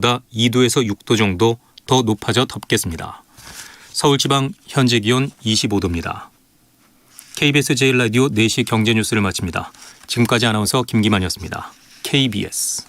보다 2도에서 6도 정도 더 높아져 덥겠습니다. 서울 지방 현재 기온 25도입니다. KBS 제1라디오 4시 경제뉴스를 마칩니다. 지금까지 아나운서 김기만이었습니다. KBS.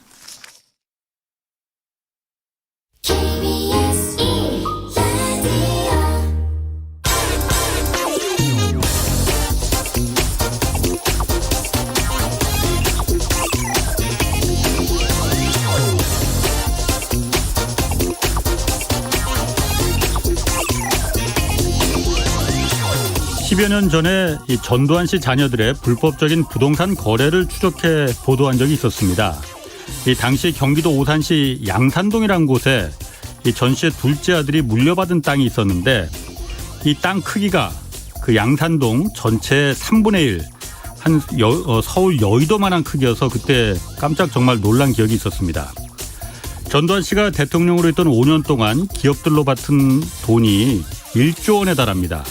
(10여 년) 전에 이 전두환 씨 자녀들의 불법적인 부동산 거래를 추적해 보도한 적이 있었습니다. 이 당시 경기도 오산시 양산동이라는 곳에 이 전 씨의 둘째 아들이 물려받은 땅이 있었는데 이 땅 크기가 그 양산동 전체의 3분의 1, 서울 여의도만한 크기여서 그때 깜짝 정말 놀란 기억이 있었습니다. 전두환 씨가 대통령으로 있던 5년 동안 기업들로 받은 돈이 1조 원에 달합니다.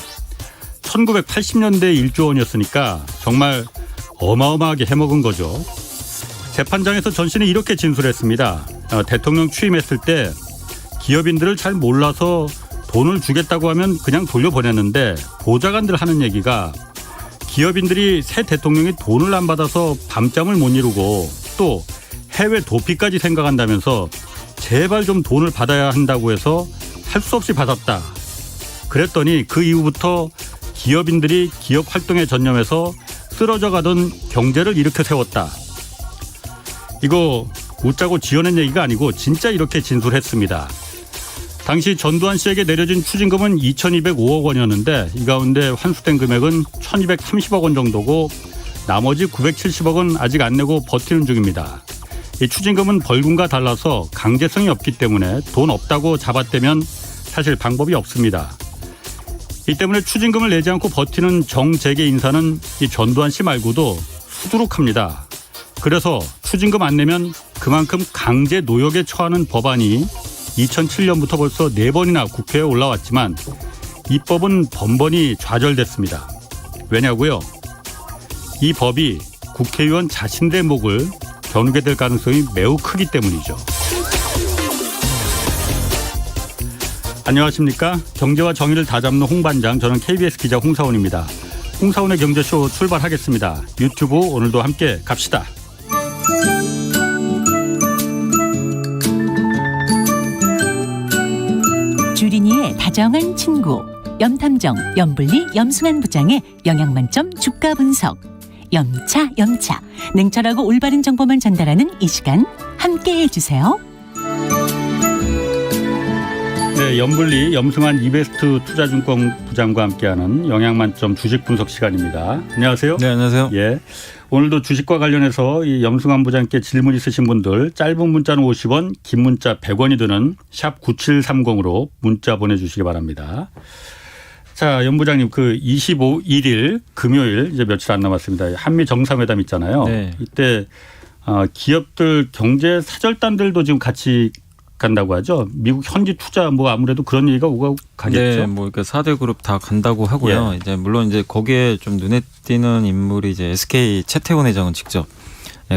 1980년대 1조 원이었으니까 정말 어마어마하게 해먹은 거죠. 재판장에서 전 씨는 이렇게 진술했습니다. 대통령 취임했을 때 기업인들을 잘 몰라서 돈을 주겠다고 하면 그냥 돌려보냈는데 보좌관들 하는 얘기가 기업인들이 새 대통령이 돈을 안 받아서 밤잠을 못 이루고 또 해외 도피까지 생각한다면서 제발 좀 돈을 받아야 한다고 해서 할 수 없이 받았다. 그랬더니 그 이후부터 기업인들이 기업 활동에 전념해서 쓰러져 가던 경제를 일으켜 세웠다. 이거 웃자고 지어낸 얘기가 아니고 진짜 이렇게 진술했습니다. 당시 전두환 씨에게 내려진 추징금은 2,205억 원이었는데 이 가운데 환수된 금액은 1,230억 원 정도고 나머지 970억 원 아직 안 내고 버티는 중입니다. 이 추징금은 벌금과 달라서 강제성이 없기 때문에 돈 없다고 잡아떼면 사실 방법이 없습니다. 이 때문에 추징금을 내지 않고 버티는 정재계 인사는 이 전두환 씨 말고도 수두룩합니다. 그래서 추징금 안 내면 그만큼 강제 노역에 처하는 법안이 2007년부터 벌써 4번이나 국회에 올라왔지만 이 법은 번번이 좌절됐습니다. 왜냐고요? 이 법이 국회의원 자신들의 목을 겨누게 될 가능성이 매우 크기 때문이죠. 안녕하십니까? 경제와 정의를 다잡는 홍반장, 저는 KBS 기자 홍사원입니다. 홍사원의 경제쇼 출발하겠습니다. 유튜브 오늘도 함께 갑시다. 주린이의 다정한 친구, 염탐정, 염불리, 염승한 부장의 영양만점 주가 분석. 염차, 냉철하고 올바른 정보만 전달하는 이 시간 함께해 주세요. 네, 염불리 염승환 이베스트 투자증권 부장과 함께하는 영양만점 주식 분석 시간입니다. 안녕하세요. 네, 안녕하세요. 예, 오늘도 주식과 관련해서 이 염승환 부장께 질문 있으신 분들 짧은 문자는 50원, 긴 문자 100원이 드는 샵 9730으로 문자 보내주시기 바랍니다. 자, 염 부장님, 그 25일 금요일 이제 며칠 안 남았습니다. 한미 정상회담 있잖아요. 네. 이때 기업들 경제 사절단들도 지금 같이 간다고 하죠. 미국 현지 투자 뭐 아무래도 그런 얘기가 오고 가겠죠. 네, 뭐 그러니까 4대 그룹 다 간다고 하고요. 예. 이제 물론 이제 거기에 좀 눈에 띄는 인물이 이제 SK 최태원 회장은 직접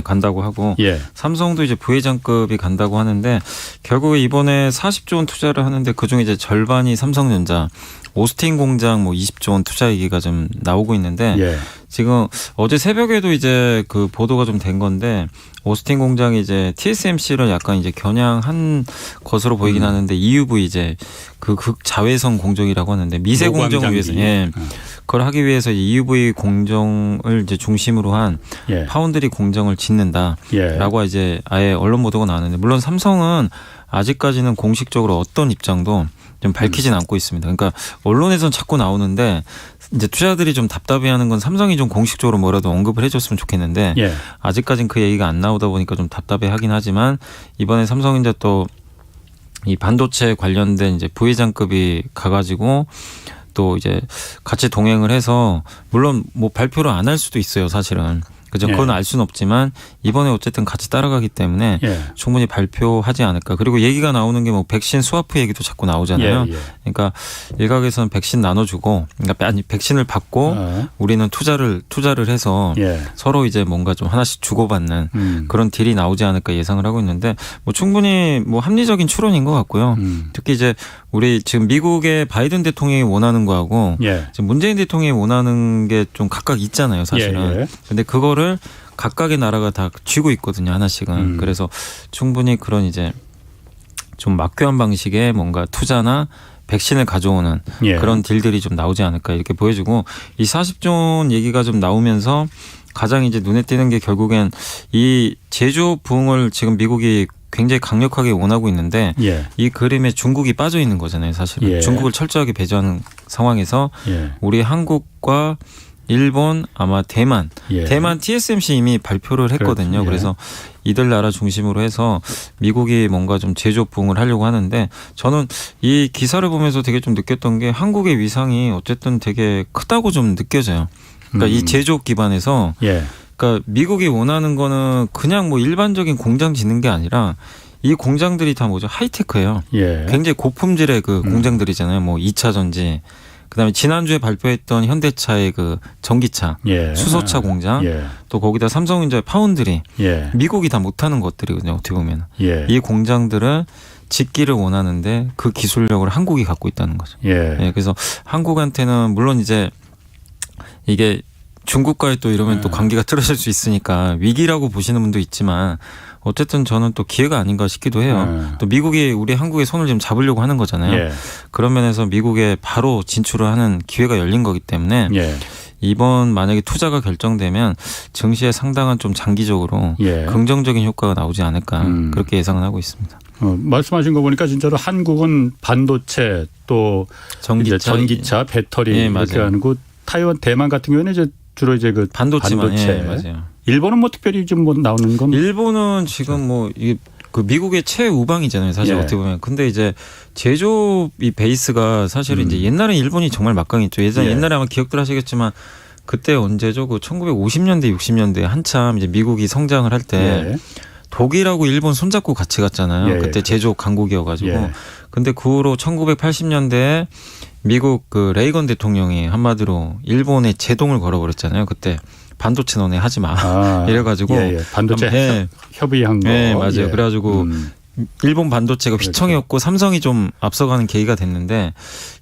간다고 하고 예. 삼성도 이제 부회장급이 간다고 하는데 결국 이번에 40조 원 투자를 하는데 그중에 이제 절반이 삼성전자, 오스틴 공장 뭐 20조 원 투자 얘기가 좀 나오고 있는데 예. 지금 어제 새벽에도 이제 그 보도가 좀 된 건데 오스틴 공장이 이제 TSMC를 약간 이제 겨냥한 것으로 보이긴 하는데 EUV 이제 그 극자외선 공정이라고 하는데 미세 공정을 위해서 그걸 하기 위해서 EUV 공정을 이제 중심으로 한 예. 파운드리 공정을 짓는다라고 예. 이제 아예 언론 보도가 나왔는데 물론 삼성은 아직까지는 공식적으로 어떤 입장도 좀 밝히진 않고 있습니다. 그러니까 언론에서는 자꾸 나오는데 이제 투자자들이 좀 답답해하는 건 삼성이 좀 공식적으로 뭐라도 언급을 해줬으면 좋겠는데 예. 아직까지는 그 얘기가 안 나오다 보니까 좀 답답해하긴 하지만 이번에 삼성 이제 또 이 반도체 관련된 이제 부회장급이 가가지고 또 이제 같이 동행을 해서 물론 뭐 발표를 안 할 수도 있어요, 사실은. 그죠? 예. 그건 알 수는 없지만 이번에 어쨌든 같이 따라가기 때문에 예. 충분히 발표하지 않을까. 그리고 얘기가 나오는 게 뭐 백신 스와프 얘기도 자꾸 나오잖아요. 예. 그러니까 일각에서는 백신 나눠주고, 그러니까 아니 백신을 받고 우리는 투자를 해서 예. 서로 이제 뭔가 좀 하나씩 주고받는 음. 그런 딜이 나오지 않을까 예상을 하고 있는데 뭐 충분히 뭐 합리적인 추론인 것 같고요. 특히 이제 우리 지금 미국의 바이든 대통령이 원하는 거하고 예. 지금 문재인 대통령이 원하는 게 좀 각각 있잖아요, 사실은. 예. 근데 그거를 각각의 나라가 다 쥐고 있거든요, 하나씩은. 그래서 충분히 그런 이제 좀 막교한 방식의 뭔가 투자나 백신을 가져오는 예. 그런 딜들이 좀 나오지 않을까 이렇게 보여지고, 이 40조 원 얘기가 좀 나오면서 가장 이제 눈에 띄는 게 결국엔 이 제조업 부흥을 지금 미국이 굉장히 강력하게 원하고 있는데 예. 이 그림에 중국이 빠져 있는 거잖아요, 사실은. 예. 중국을 철저하게 배제하는 상황에서 예. 우리 한국과 일본, 아마 대만, 예. 대만 TSMC 이미 발표를 했거든요. 그렇죠. 예. 그래서 이들 나라 중심으로 해서 미국이 뭔가 좀 제조업 부흥을 하려고 하는데, 저는 이 기사를 보면서 되게 좀 느꼈던 게 한국의 위상이 어쨌든 되게 크다고 좀 느껴져요. 그러니까 이 제조업 기반에서 예. 그러니까 미국이 원하는 거는 그냥 뭐 일반적인 공장 짓는 게 아니라 이 공장들이 다 뭐죠? 하이테크예요. 예. 굉장히 고품질의 그 공장들이잖아요. 뭐 2차 전지. 그다음에 지난주에 발표했던 현대차의 그 전기차, 예. 수소차 공장, 예. 또 거기다 삼성전자의 파운드리, 예. 미국이 다 못하는 것들이거든요. 어떻게 보면 예. 이 공장들을 짓기를 원하는데 그 기술력을 한국이 갖고 있다는 거죠. 예. 예, 그래서 한국한테는 물론 이제 이게 중국과의 또 이러면 또 관계가 틀어질 수 있으니까 위기라고 보시는 분도 있지만 어쨌든 저는 또 기회가 아닌가 싶기도 해요. 또 미국이 우리 한국의 손을 지금 잡으려고 하는 거잖아요. 예. 그런 면에서 미국에 바로 진출을 하는 기회가 열린 거기 때문에 예. 이번 만약에 투자가 결정되면 증시에 상당한 좀 장기적으로 예. 긍정적인 효과가 나오지 않을까 그렇게 예상을 하고 있습니다. 말씀하신 거 보니까 진짜로 한국은 반도체 또 전기차, 이제 전기차, 배터리 예, 이렇게 맞아요. 하는 거, 타이완, 대만 같은 경우에는 이제 주로 이제 그 반도체만 반도체. 예, 맞아요. 일본은 뭐 특별히 좀 뭐 나오는 건 일본은 지금 뭐 이게 그 미국의 최우방이잖아요, 사실 예. 어떻게 보면. 근데 이제 제조업이 베이스가 사실은 이제 옛날에 일본이 정말 막강했죠. 예. 옛날에 아마 기억들 하시겠지만 그때 언제죠? 그 1950년대, 60년대 한참 이제 미국이 성장을 할 때 예. 독일하고 일본 손잡고 같이 갔잖아요. 예. 그때 제조업 강국이어가지고. 예. 근데 그 후로 1980년대에 미국 그 레이건 대통령이 한마디로 일본에 제동을 걸어버렸잖아요. 그때 반도체 너네 하지 마. 이래가지고 예, 예. 반도체 예. 협의한 거. 네, 맞아요. 예. 그래가지고 일본 반도체가 그렇죠. 휘청이었고 삼성이 좀 앞서가는 계기가 됐는데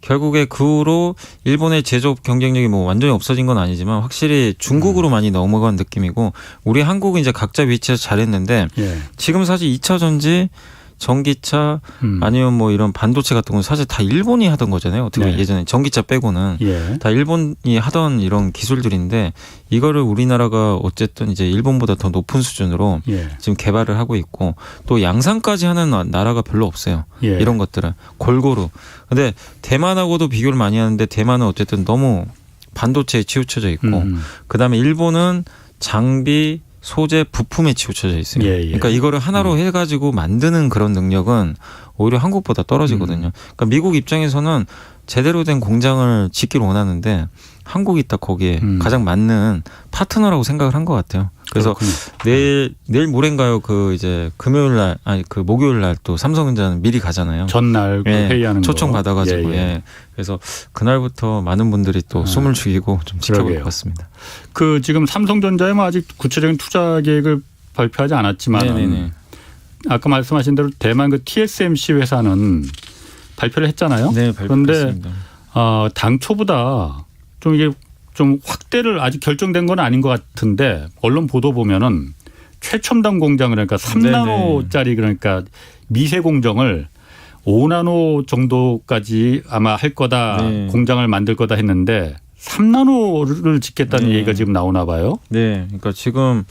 결국에 그 후로 일본의 제조업 경쟁력이 뭐 완전히 없어진 건 아니지만 확실히 중국으로 많이 넘어간 느낌이고, 우리 한국은 이제 각자 위치에서 잘했는데 예. 지금 사실 2차 전지, 전기차 아니면 뭐 이런 반도체 같은 건 사실 다 일본이 하던 거잖아요. 어떻게 보면 네. 예전에 전기차 빼고는 예. 다 일본이 하던 이런 기술들인데 이거를 우리나라가 어쨌든 이제 일본보다 더 높은 수준으로 예. 지금 개발을 하고 있고, 또 양산까지 하는 나라가 별로 없어요. 예. 이런 것들은 골고루. 근데 대만하고도 비교를 많이 하는데 대만은 어쨌든 너무 반도체에 치우쳐져 있고 그다음에 일본은 장비, 소재, 부품에 치우쳐져 있어요. 예, 예. 그러니까 이거를 하나로 해가지고 만드는 그런 능력은 오히려 한국보다 떨어지거든요. 그러니까 미국 입장에서는 제대로 된 공장을 짓기를 원하는데 한국이 딱 거기에 가장 맞는 파트너라고 생각을 한 것 같아요. 그래서 내일 모레인가요? 그 이제 금요일 날 아니 그 목요일 날 또 삼성전자는 미리 가잖아요. 전날 그 예, 회의하는 초청 거. 받아가지고 예, 예. 예. 그래서 그날부터 많은 분들이 또 숨을 죽이고 좀 지켜볼 그러게요. 것 같습니다. 그 지금 삼성전자에 뭐 아직 구체적인 투자 계획을 발표하지 않았지만 네네네. 아까 말씀하신 대로 대만 그 TSMC 회사는 발표를 했잖아요. 네, 그런데 발표했습니다. 당초보다 좀 이게 좀 확대를 아직 결정된 건 아닌 것 같은데 언론 보도 보면은 최첨단 공장을 그러니까 3나노짜리 그러니까 미세 공정을 5나노 정도까지 아마 할 거다. 네. 공장을 만들 거다 했는데 3나노를 짓겠다는 네. 얘기가 지금 나오나 봐요. 네, 그러니까 지금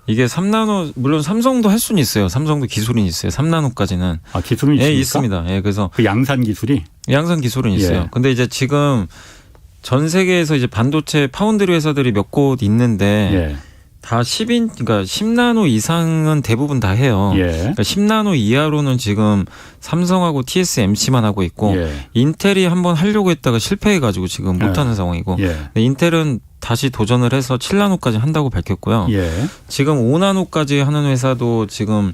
이게 3나노 물론 삼성도 할 수는 있어요. 삼성도 기술은 있어요. 3나노까지는. 기술은 있습니까? 예, 있습니다. 예, 그래서 그 양산 기술이. 양산 기술은 있어요. 예. 근데 이제 지금 전 세계에서 이제 반도체 파운드리 회사들이 몇 곳 있는데 예. 다 그러니까 10나노 이상은 대부분 다 해요. 예. 그러니까 10나노 이하로는 지금 삼성하고 TSMC만 하고 있고 예. 인텔이 한번 하려고 했다가 실패해가지고 지금 못하는 상황이고 예. 근데 인텔은 다시 도전을 해서 7나노까지 한다고 밝혔고요. 예. 지금 5나노까지 하는 회사도 지금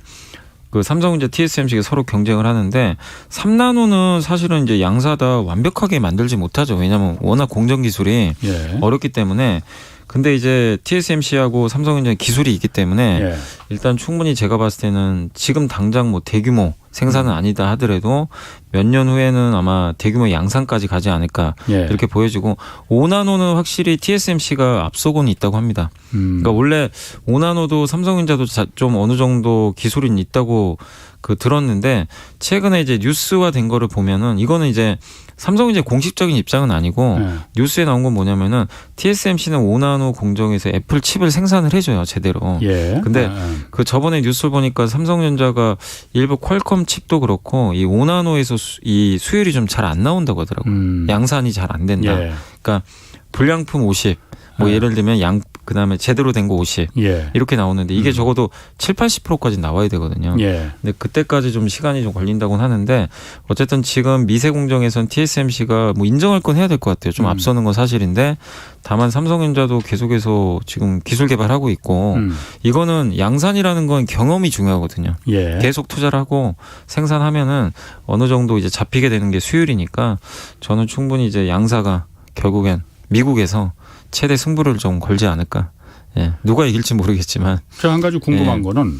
그 삼성전자, TSMC가 서로 경쟁을 하는데 3나노는 사실은 이제 양사 다 완벽하게 만들지 못하죠. 왜냐하면 워낙 공정 기술이 예. 어렵기 때문에. 근데 이제 TSMC하고 삼성전자 기술이 있기 때문에 예. 일단 충분히 제가 봤을 때는 지금 당장 뭐 대규모 생산은 아니다 하더라도 몇 년 후에는 아마 대규모 양산까지 가지 않을까 예. 이렇게 보여지고 5나노는 확실히 TSMC가 앞서고는 있다고 합니다. 그러니까 원래 5나노도 삼성전자도 좀 어느 정도 기술이 있다고 그 들었는데 최근에 이제 뉴스화 된 거를 보면은 이거는 이제 삼성전자 공식적인 입장은 아니고 예. 뉴스에 나온 건 뭐냐면은 TSMC는 5나노 공정에서 애플 칩을 생산을 해줘요 제대로. 예. 근데 그 저번에 뉴스를 보니까 삼성전자가 일부 퀄컴 칩도 그렇고 이 5나노에서 이 수율이 좀 잘 안 나온다고 하더라고요. 양산이 잘 안 된다. 예. 그러니까 불량품 50, 뭐 예. 예를 들면 그다음에 제대로 된 거 50 예. 이렇게 나오는데 이게 적어도 7, 80%까지 나와야 되거든요. 예. 근데 그때까지 좀 시간이 좀 걸린다고는 하는데 어쨌든 지금 미세 공정에선 TSMC가 뭐 인정할 건 해야 될 것 같아요. 좀 앞서는 건 사실인데 다만 삼성전자도 계속해서 지금 기술 개발하고 있고 이거는 양산이라는 건 경험이 중요하거든요. 예. 계속 투자를 하고 생산하면은 어느 정도 이제 잡히게 되는 게 수율이니까 저는 충분히 이제 양사가 결국엔 미국에서 최대 승부를 좀 걸지 않을까. 예. 누가 이길지 모르겠지만. 제가 한 가지 궁금한 예. 거는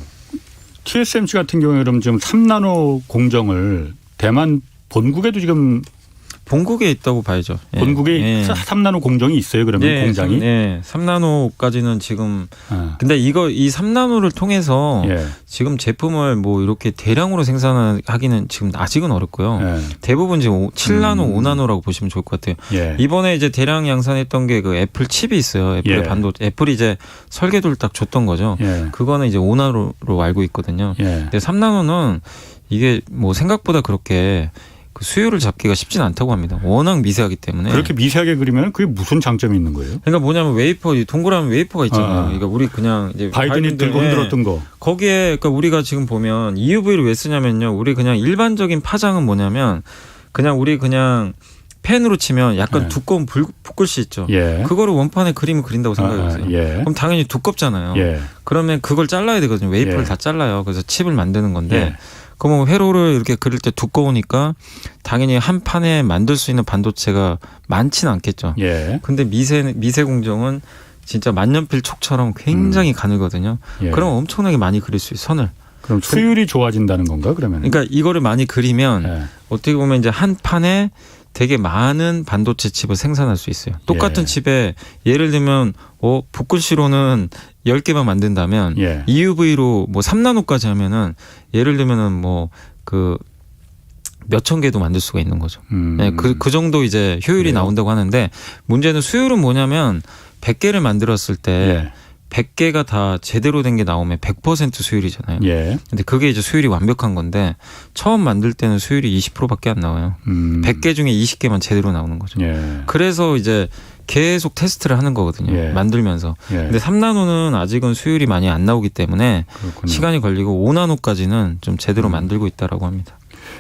TSMC 같은 경우에 그럼 지금 3나노 공정을 대만 본국에도 지금 본국에 있다고 봐야죠. 예. 본국에 예. 3나노 공정이 있어요. 그러면 예, 공장이. 네, 3나노까지는 지금. 아. 근데 이 3나노를 통해서 예. 지금 제품을 뭐 이렇게 대량으로 생산하기는 지금 아직은 어렵고요. 예. 대부분 지금 7나노, 5나노라고 보시면 좋을 것 같아요. 예. 이번에 이제 대량 양산했던 게 그 애플 칩이 있어요. 애플의 예. 반도체. 애플이 이제 설계도를 딱 줬던 거죠. 예. 그거는 이제 5나노로 알고 있거든요. 예. 근데 3나노는 이게 뭐 생각보다 그렇게 그 수율을 잡기가 쉽진 않다고 합니다. 워낙 미세하기 때문에. 그렇게 미세하게 그리면 그게 무슨 장점이 있는 거예요? 그러니까 뭐냐면 웨이퍼, 이 동그라미 웨이퍼가 있잖아요. 아. 그러니까 우리 그냥 이제 바이든이 들고 예. 흔들었던 거. 거기에 그러니까 우리가 지금 보면 EUV를 왜 쓰냐면요. 우리 그냥 일반적인 파장은 뭐냐면 그냥 우리 그냥 펜으로 치면 약간 예. 두꺼운 붓글씨 있죠. 예. 그거를 원판에 그림을 그린다고 생각해보세요. 예. 그럼 당연히 두껍잖아요. 예. 그러면 그걸 잘라야 되거든요. 웨이퍼를 예. 다 잘라요. 그래서 칩을 만드는 건데 예. 그러면 회로를 이렇게 그릴 때 두꺼우니까 당연히 한 판에 만들 수 있는 반도체가 많지는 않겠죠. 예. 근데 미세 공정은 진짜 만년필 촉처럼 굉장히 가늘거든요. 예. 그럼 엄청나게 많이 그릴 수 있어요. 선을. 그럼 수율이 좋아진다는 건가 그러면? 그러니까 이거를 많이 그리면 예. 어떻게 보면 이제 한 판에 되게 많은 반도체 칩을 생산할 수 있어요. 똑같은 예. 칩에 예를 들면 붓글씨로는 10개만 만든다면 예. EUV로 뭐 3나노까지 하면은 예를 들면은 뭐 그 몇천 개도 만들 수가 있는 거죠. 네, 그 정도 이제 효율이 그래요? 나온다고 하는데 문제는 수율은 뭐냐면 100개를 만들었을 때 예. 100개가 다 제대로 된 게 나오면 100% 수율이잖아요. 예. 근데 그게 이제 수율이 완벽한 건데 처음 만들 때는 수율이 20%밖에 안 나와요. 100개 중에 20개만 제대로 나오는 거죠. 예. 그래서 이제 계속 테스트를 하는 거거든요. 예. 만들면서. 예. 근데 3나노는 아직은 수율이 많이 안 나오기 때문에 그렇군요. 시간이 걸리고 5나노까지는 좀 제대로 만들고 있다라고 합니다.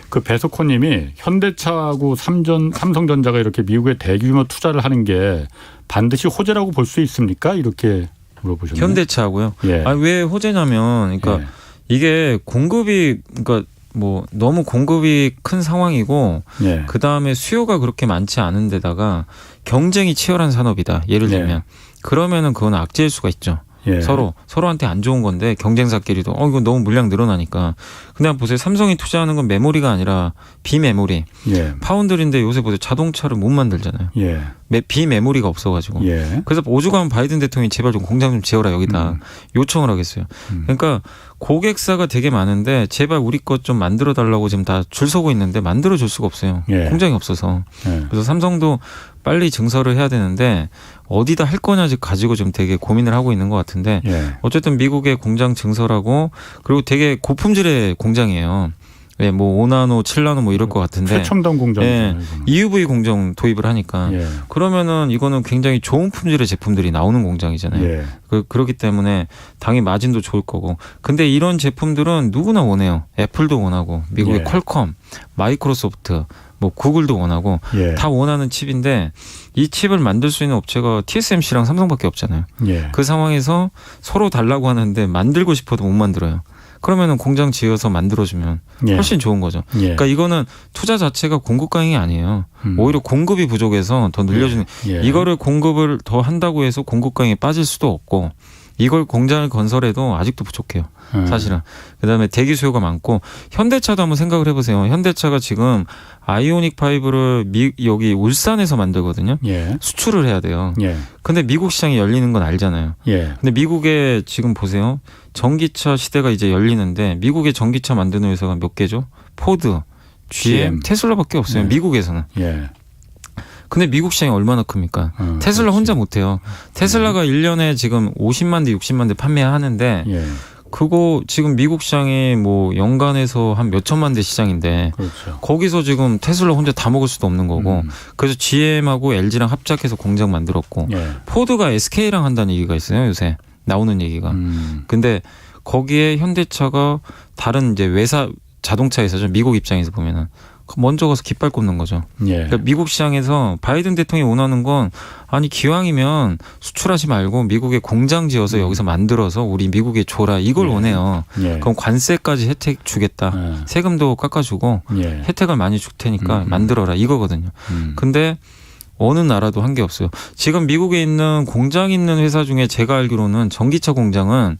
그 배석호님이 현대차하고 삼성전자가 이렇게 미국에 대규모 투자를 하는 게 반드시 호재라고 볼 수 있습니까? 이렇게 물어보셨네요. 현대차하고요. 예. 왜 호재냐면 그러니까 예. 이게 공급이 그러니까 뭐 너무 공급이 큰 상황이고 예. 그 다음에 수요가 그렇게 많지 않은 데다가 경쟁이 치열한 산업이다. 예를 네. 들면 그러면은 그건 악재일 수가 있죠. 예. 서로한테 안 좋은 건데 경쟁사끼리도 이거 너무 물량 늘어나니까 그냥 보세요. 삼성이 투자하는 건 메모리가 아니라 비메모리 예. 파운드리인데 요새 보세요. 자동차를 못 만들잖아요. 예. 비메모리가 없어가지고 예. 그래서 오죽하면 바이든 대통령이 제발 좀 공장 좀 지어라 여기다 요청을 하겠어요. 그러니까 고객사가 되게 많은데 제발 우리 것 좀 만들어 달라고 지금 다 줄 서고 있는데 만들어 줄 수가 없어요. 예. 공장이 없어서. 예. 그래서 삼성도 빨리 증설을 해야 되는데 어디다 할 거냐 가지고 좀 되게 고민을 하고 있는 것 같은데 예. 어쨌든 미국의 공장 증설하고 그리고 되게 고품질의 공장이에요. 예, 뭐 5나노, 7나노 뭐 이럴 것 같은데 최첨단 공장이잖아요. 예, EUV 공정 도입을 하니까 예. 그러면은 이거는 굉장히 좋은 품질의 제품들이 나오는 공장이잖아요. 예. 그렇기 때문에 당연히 마진도 좋을 거고. 근데 이런 제품들은 누구나 원해요. 애플도 원하고 미국의 예. 퀄컴, 마이크로소프트, 뭐 구글도 원하고 예. 다 원하는 칩인데 이 칩을 만들 수 있는 업체가 TSMC랑 삼성밖에 없잖아요. 예. 그 상황에서 서로 달라고 하는데 만들고 싶어도 못 만들어요. 그러면은 공장 지어서 만들어주면 예. 훨씬 좋은 거죠. 예. 그러니까 이거는 투자 자체가 공급 강이 아니에요. 오히려 공급이 부족해서 더 늘려주는. 예. 이거를 공급을 더 한다고 해서 공급 강에 빠질 수도 없고 이걸 공장을 건설해도 아직도 부족해요. 사실은. 그다음에 대기 수요가 많고 현대차도 한번 생각을 해보세요. 현대차가 지금 아이오닉 5를 여기 울산에서 만들거든요. 예. 수출을 해야 돼요. 예. 근데 미국 시장이 열리는 건 알잖아요. 예. 근데 미국에 지금 보세요. 전기차 시대가 이제 열리는데 미국의 전기차 만드는 회사가 몇 개죠? 포드, GM, 테슬라밖에 없어요. 네. 미국에서는. 예. 근데 미국 시장이 얼마나 큽니까? 테슬라 그렇지. 혼자 못해요. 테슬라가 1년에 지금 50만 대, 60만 대 판매하는데 예. 그거 지금 미국 시장이 뭐 연간에서 한 몇 천만 대 시장인데 그렇죠. 거기서 지금 테슬라 혼자 다 먹을 수도 없는 거고 그래서 GM하고 LG랑 합작해서 공장 만들었고 예. 포드가 SK랑 한다는 얘기가 있어요. 요새 나오는 얘기가. 근데 거기에 현대차가 다른 이제 외사 자동차 회사죠. 미국 입장에서 보면은 먼저 가서 깃발 꽂는 거죠. 예. 그러니까 미국 시장에서 바이든 대통령이 원하는 건 아니 기왕이면 수출하지 말고 미국에 공장 지어서 여기서 만들어서 우리 미국에 줘라 이걸 예. 원해요. 예. 그럼 관세까지 혜택 주겠다. 예. 세금도 깎아주고 예. 혜택을 많이 줄 테니까 만들어라 이거거든요. 근데 어느 나라도 한 게 없어요. 지금 미국에 있는 공장 있는 회사 중에 제가 알기로는 전기차 공장은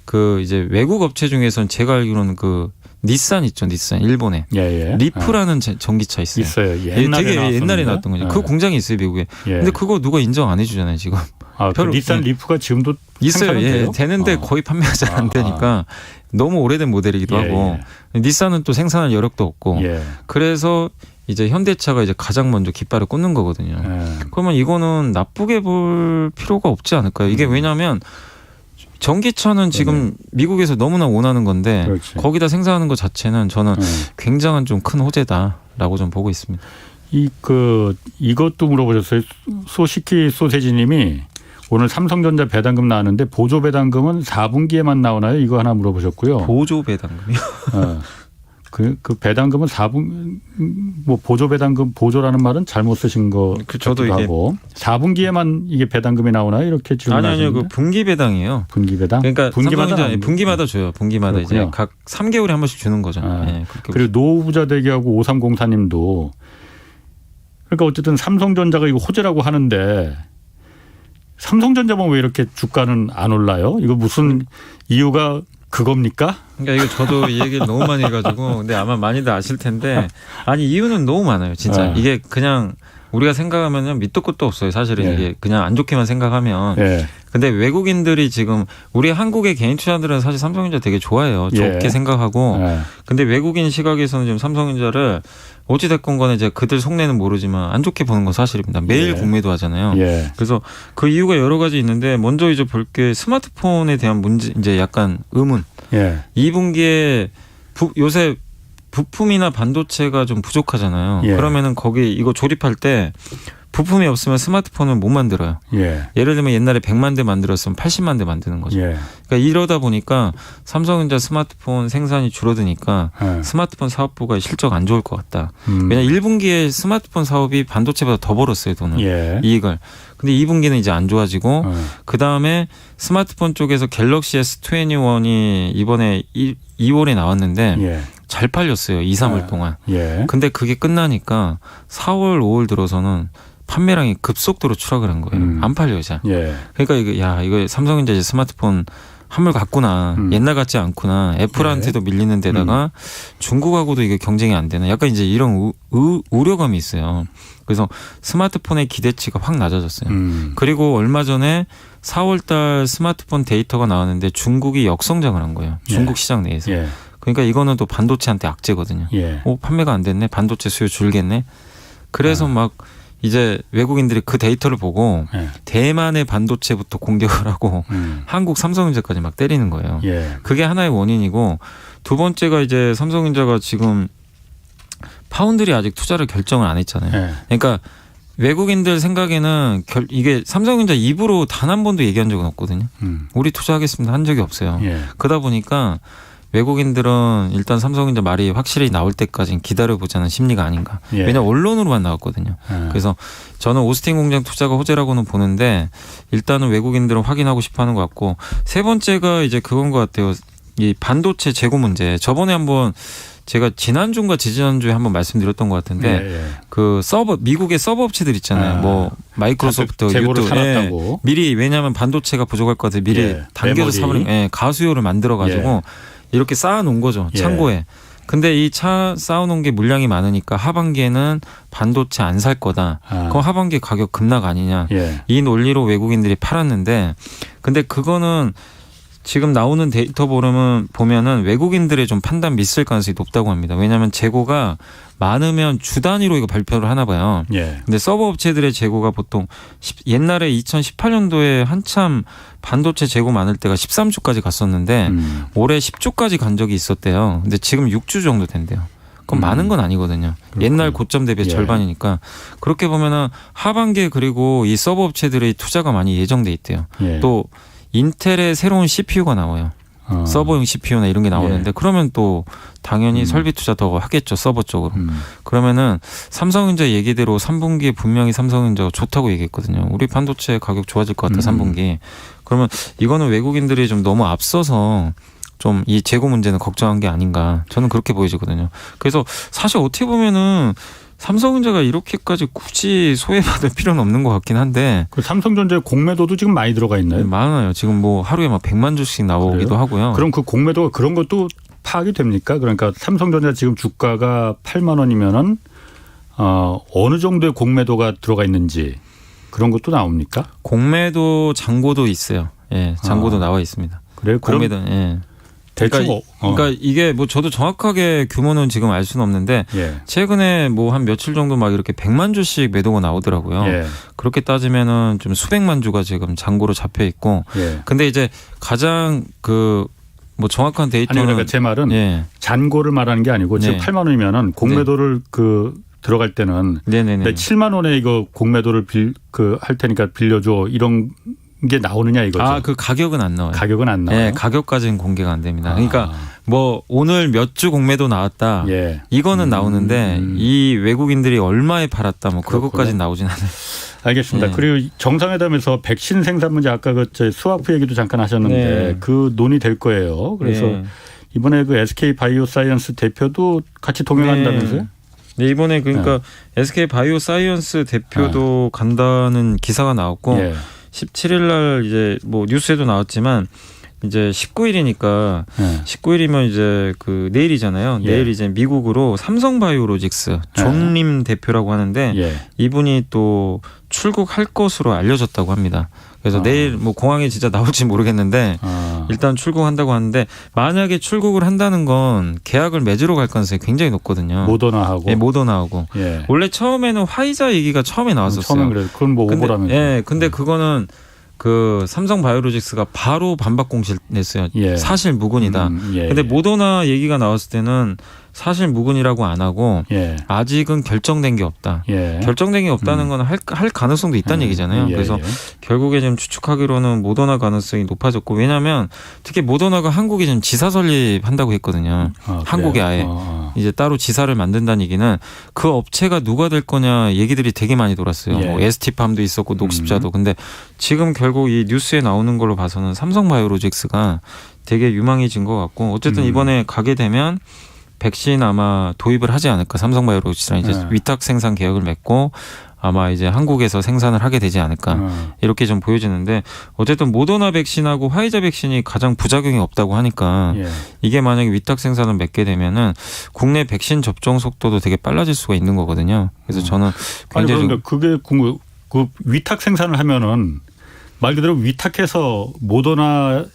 그 이제 외국 업체 중에서는 제가 알기로는 그 닛산 있죠. 닛산 일본에 예. 예. 리프라는 전기차 있어요. 있어요. 되게 옛날에 나왔었는데. 나왔던 거죠. 예. 그 공장이 있어요 미국에. 예. 근데 그거 누가 인정 안 해주잖아요 지금. 그 별로- 닛산 예. 리프가 지금도 있어요. 생산은 예. 돼요? 되는데 거의 판매가 잘 안 되니까 너무 오래된 모델이기도 예, 하고 닛산은 또 생산할 여력도 없고 예. 그래서 이제 현대차가 이제 가장 먼저 깃발을 꽂는 거거든요. 예. 그러면 이거는 나쁘게 볼 필요가 없지 않을까요? 이게 왜냐하면 전기차는 지금 미국에서 너무나 원하는 건데 그렇지. 거기다 생산하는 것 자체는 저는 굉장한 좀 큰 호재다라고 좀 보고 있습니다. 이것도 물어보셨어요. 소시키 소세지님이 오늘 삼성전자 배당금 나왔는데 보조 배당금은 4분기에만 나오나요? 이거 하나 물어보셨고요. 보조 배당금이요? 그 배당금은 4분 뭐 보조 배당금 보조라는 말은 잘못 쓰신 거 저도 같기도 이게 하고 4분기에만 이게 배당금이 나오나요? 이렇게 질문하시는데 아니요, 그 분기 배당이에요. 분기 배당? 그러니까 분기마다 삼성전자 분기마다 줘요. 분기마다 그렇군요. 이제 각 3개월에 한 번씩 주는 거죠. 아, 네, 그렇게 그리고 노후부자 대기하고 5304님도 그러니까 어쨌든 삼성전자가 이거 호재라고 하는데 삼성전자만 왜 이렇게 주가는 안 올라요? 이거 무슨 이유가 그겁니까? 그러니까 이거 저도 이 얘기를 너무 많이 해가지고 근데 아마 많이들 아실 텐데 아니 이유는 너무 많아요. 진짜 이게 그냥 우리가 생각하면은 밑도 끝도 없어요. 사실은 예. 이게 그냥 안 좋게만 생각하면. 예. 근데 외국인들이 지금 우리 한국의 개인 투자들은 사실 삼성전자 되게 좋아해요. 좋게 예. 생각하고. 예. 근데 외국인 시각에서는 지금 삼성전자를 어찌됐건 간에 이제 그들 속내는 모르지만 안 좋게 보는 건 사실입니다. 매일 예. 공매도 하잖아요. 예. 그래서 그 이유가 여러 가지 있는데 먼저 이제 볼 게 스마트폰에 대한 문제 이제 약간 의문. 예. 2분기에 요새 부품이나 반도체가 좀 부족하잖아요. 예. 그러면은 거기 이거 조립할 때 부품이 없으면 스마트폰은 못 만들어요. 예. 예를 들면 옛날에 100만 대 만들었으면 80만 대 만드는 거죠. 예. 그러니까 이러다 보니까 삼성전자 스마트폰 생산이 줄어드니까 예. 스마트폰 사업부가 실적 안 좋을 것 같다. 음. 왜냐하면 1분기에 스마트폰 사업이 반도체보다 더 벌었어요, 돈을. 예. 이익을. 근데 2분기는 이제 안 좋아지고 그다음에 스마트폰 쪽에서 갤럭시 S21이 이번에 2월에 나왔는데 예. 잘 팔렸어요. 2, 3월 동안. 예. 근데 그게 끝나니까 4월, 5월 들어서는 판매량이 급속도로 추락을 한 거예요. 안 팔려요, 잘. 예. 그러니까 이거 삼성전자 이제 스마트폰 한물 갔구나. 옛날 같지 않구나. 애플한테도 밀리는 데다가 중국하고도 이게 경쟁이 안 되나. 약간 이제 이런 우려감이 있어요. 그래서 스마트폰의 기대치가 확 낮아졌어요. 그리고 얼마 전에 4월 달 스마트폰 데이터가 나왔는데 중국이 역성장을 한 거예요. 중국 시장 내에서. 예. 그러니까 이거는 또 반도체한테 악재거든요. 예. 판매가 안 됐네. 반도체 수요 줄겠네. 그래서 막 이제 외국인들이 그 데이터를 보고 예. 대만의 반도체부터 공격을 하고 한국 삼성전자까지 막 때리는 거예요. 예. 그게 하나의 원인이고 두 번째가 이제 삼성전자가 지금 파운드리 아직 투자를 결정을 안 했잖아요. 예. 그러니까 외국인들 생각에는 이게 삼성전자 입으로 단 한 번도 얘기한 적은 없거든요. 우리 투자하겠습니다 한 적이 없어요. 예. 그러다 보니까 외국인들은 일단 삼성전자 말이 확실히 나올 때까지는 기다려보자는 심리가 아닌가. 예. 왜냐하면 언론으로만 나왔거든요. 그래서 저는 오스틴 공장 투자가 호재라고는 보는데 일단은 외국인들은 확인하고 싶어하는 것 같고 세 번째가 이제 그건 것 같아요. 이 반도체 재고 문제. 저번에 한번 제가 지난주인가 지지난주에 한번 말씀드렸던 것 같은데 그 서버 미국의 서버 업체들 있잖아요. 뭐 마이크로소프트, 재고를 유튜브 사놨다고. 미리 왜냐하면 반도체가 부족할 것 같아서 미리 당겨서 메모리. 사버린 가수요를 만들어 가지고 이렇게 쌓아놓은 거죠. 창고에. 근데 이 차 쌓아놓은 게 물량이 많으니까 하반기에는 반도체 안 살 거다. 그럼 하반기 가격 급락 아니냐. 이 논리로 외국인들이 팔았는데 근데 그거는 지금 나오는 데이터 보면은 외국인들의 좀 판단 미스일 가능성이 높다고 합니다. 왜냐하면 재고가 많으면 주 단위로 이거 발표를 하나 봐요. 근데 서버 업체들의 재고가 보통 옛날에 2018년도에 한참 반도체 재고 많을 때가 13주까지 갔었는데 올해 10주까지 간 적이 있었대요. 근데 지금 6주 정도 된대요. 그건 많은 건 아니거든요. 그렇군요. 옛날 고점 대비 절반이니까 그렇게 보면은 하반기에 그리고 이 서버 업체들의 투자가 많이 예정돼 있대요. 또 인텔의 새로운 CPU가 나와요. 서버용 CPU나 이런 게 나오는데 그러면 또 당연히 설비 투자 더 하겠죠. 서버 쪽으로. 그러면은 삼성전자 얘기대로 3분기에 분명히 삼성전자가 좋다고 얘기했거든요. 우리 반도체 가격 좋아질 것 같다 3분기. 그러면 이거는 외국인들이 좀 너무 앞서서 좀 이 재고 문제는 걱정한 게 아닌가. 저는 그렇게 보여지거든요. 그래서 사실 어떻게 보면은 삼성전자가 이렇게까지 굳이 소외받을 필요는 없는 것 같긴 한데. 그 삼성전자의 공매도도 지금 많이 들어가 있나요? 많아요. 지금 뭐 하루에 막 100만 주씩 나오기도 그래요? 하고요. 그럼 그 공매도가 그런 것도 파악이 됩니까? 그러니까 삼성전자 지금 주가가 8만 원이면은 어느 정도의 공매도가 들어가 있는지 그런 것도 나옵니까? 공매도 잔고도 있어요. 예, 잔고도 나와 있습니다. 그래요? 공매도. 예. 대충 그러니까 이게 뭐 저도 정확하게 규모는 지금 알 수는 없는데 최근에 뭐 한 며칠 정도 막 이렇게 100만 주씩 매도가 나오더라고요. 그렇게 따지면은 좀 수백만 주가 지금 잔고로 잡혀 있고. 근데 이제 가장 그 뭐 정확한 데이터는 아니 그러니까 제 말은 잔고를 말하는 게 아니고 지금 8만 원이면은 공매도를 그 들어갈 때는 내 7만 원에 이거 공매도를 할 테니까 빌려줘 이런 게 나오느냐 이거죠. 아, 그 가격은 안 나와요. 가격은 안 나와요. 네, 가격까지는 공개가 안 됩니다. 그러니까 뭐 오늘 몇 주 공매도 나왔다. 이거는 나오는데 이 외국인들이 얼마에 팔았다 뭐 그것까지는 나오진 않아요. 알겠습니다. 그리고 정상회담에서 백신 생산 문제 아까 그 스와프 얘기도 잠깐 하셨는데 그 논의될 거예요. 그래서 이번에 그 SK 바이오사이언스 대표도 같이 동행한다면서요? 네, 이번에 그러니까 SK 바이오사이언스 대표도 간다는 기사가 나왔고 17일 날 이제 뭐 뉴스에도 나왔지만 이제 19일이니까 19일이면 이제 그 내일이잖아요. 내일 이제 미국으로 삼성바이오로직스 존림 대표라고 하는데 이분이 또 출국할 것으로 알려졌다고 합니다. 그래서 내일 뭐 공항에 진짜 나올지 모르겠는데 일단 출국한다고 하는데 만약에 출국을 한다는 건 계약을 맺으러 갈 가능성이 굉장히 높거든요. 모더나하고. 네, 모더나하고. 원래 처음에는 화이자 얘기가 처음에 나왔었어요. 처음엔 그래. 그건 뭐 오보라면서. 근데 그거는 그 삼성바이오로직스가 바로 반박 공시를 냈어요. 사실 무근이다. 근데 모더나 얘기가 나왔을 때는 사실 무근이라고 안 하고 아직은 결정된 게 없다. 결정된 게 없다는 건 할 가능성도 있다는 얘기잖아요. 그래서 결국에 지금 추측하기로는 모더나 가능성이 높아졌고 왜냐하면 특히 모더나가 한국에 지금 지사 설립한다고 했거든요. 한국에 아예 이제 따로 지사를 만든다는 얘기는 그 업체가 누가 될 거냐 얘기들이 되게 많이 돌았어요. 뭐 ST팜도 있었고 녹십자도. 근데 지금 결국 이 뉴스에 나오는 걸로 봐서는 삼성바이오로직스가 되게 유망해진 것 같고 어쨌든 이번에 가게 되면 백신 아마 도입을 하지 않을까. 삼성바이오로직스랑 이제 위탁 생산 계약을 맺고 아마 이제 한국에서 생산을 하게 되지 않을까. 이렇게 좀 보여지는데 어쨌든 모더나 백신하고 화이자 백신이 가장 부작용이 없다고 하니까 이게 만약에 위탁 생산을 맺게 되면은 국내 백신 접종 속도도 되게 빨라질 수가 있는 거거든요. 그래서 저는 굉장히 그러니까 그게 그 위탁 생산을 하면은 말 그대로 위탁해서 모더나의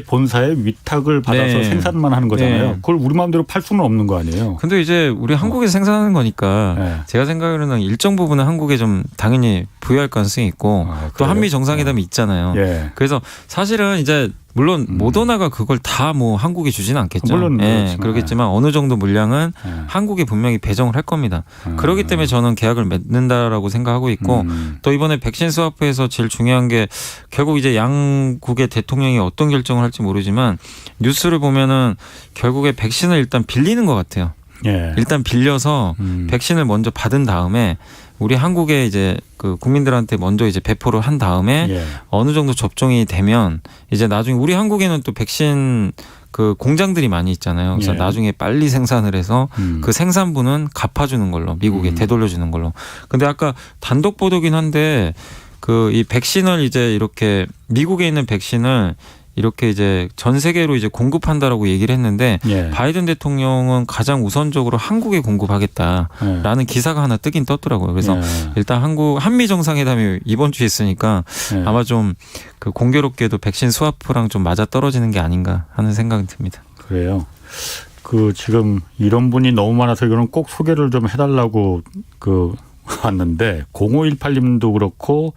본사에 위탁을 받아서 생산만 하는 거잖아요. 그걸 우리 마음대로 팔 수는 없는 거 아니에요. 근데 이제 우리 한국에서 생산하는 거니까 제가 생각하기로는 일정 부분은 한국에 좀 당연히 부여할 가능성이 있고 또 한미 정상회담이 있잖아요. 그래서 사실은 이제 물론 모더나가 그걸 다 뭐 한국에 주지는 않겠죠. 물론 예, 그렇겠지만 어느 정도 물량은 한국에 분명히 배정을 할 겁니다. 그렇기 때문에 저는 계약을 맺는다라고 생각하고 있고 또 이번에 백신 스와프에서 제일 중요한 게 결국 이제 양국의 대통령이 어떤 결정을 할지 모르지만 뉴스를 보면은 결국에 백신을 일단 빌리는 것 같아요. 예. 일단 빌려서 백신을 먼저 받은 다음에 우리 한국에 이제 그 국민들한테 먼저 이제 배포를 한 다음에 예. 어느 정도 접종이 되면 이제 나중에 우리 한국에는 또 백신 그 공장들이 많이 있잖아요. 그래서 예. 나중에 빨리 생산을 해서 그 생산분은 갚아주는 걸로 미국에 되돌려주는 걸로. 근데 아까 단독 보도긴 한데 그 이 백신을 이제 이렇게 미국에 있는 백신을 이렇게 이제 전 세계로 이제 공급한다라고 얘기를 했는데 예. 바이든 대통령은 가장 우선적으로 한국에 공급하겠다라는 기사가 하나 뜨긴 떴더라고요. 그래서 예. 일단 한미 정상회담이 이번 주에 있으니까 예. 아마 좀 그 공교롭게도 백신 스와프랑 좀 맞아 떨어지는 게 아닌가 하는 생각이 듭니다. 그래요. 그 지금 이런 분이 너무 많아서 이거는 꼭 소개를 좀 해달라고 그 왔는데 0518님도 그렇고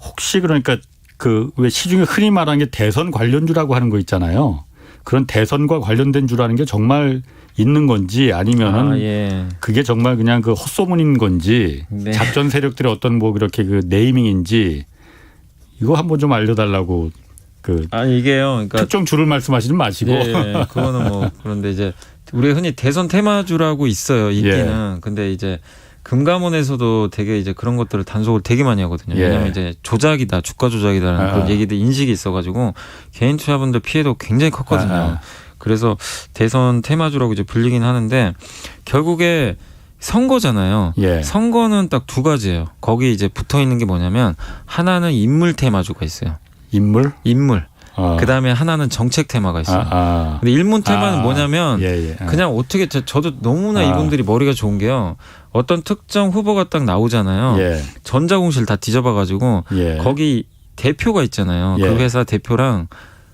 혹시 그러니까 그 왜 시중에 흔히 말하는 게 대선 관련주라고 하는 거 있잖아요. 그런 대선과 관련된 주라는 게 정말 있는 건지 아니면은 예. 그게 정말 그냥 그 헛소문인 건지 네. 작전 세력들의 어떤 뭐 그렇게 그 네이밍인지 이거 한번 좀 알려달라고 그 이게요. 그러니까 특정 주를 말씀하시지 마시고. 예, 그거는 뭐 그런데 이제 우리가 흔히 대선 테마주라고 있어요. 있기는. 근데 이제 금감원에서도 되게 이제 그런 것들을 단속을 되게 많이 하거든요. 예. 왜냐하면 이제 조작이다, 주가 조작이다라는 그런 얘기들 인식이 있어가지고 개인 투자분들 피해도 굉장히 컸거든요. 그래서 대선 테마주라고 이제 불리긴 하는데 결국에 선거잖아요. 예. 선거는 딱 두 가지예요. 거기 이제 붙어 있는 게 뭐냐면 하나는 인물 테마주가 있어요. 인물? 인물. 어. 그 다음에 하나는 정책 테마가 있어요. 아. 근데 일문 테마는 아. 뭐냐면 예. 그냥 어떻게 저도 너무나 이분들이 머리가 좋은 게요. 어떤 특정 후보가 딱 나오잖아요. 예. 전자공실 다 뒤져봐가지고 예. 거기 대표가 있잖아요. 예. 그 회사 대표랑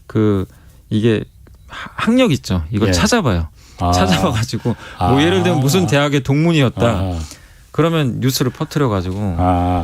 그 이게 학력 있죠. 이걸 예. 찾아봐요. 아. 찾아봐가지고 뭐 예를 들면 무슨 대학의 동문이었다. 아. 그러면 뉴스를 퍼뜨려가지고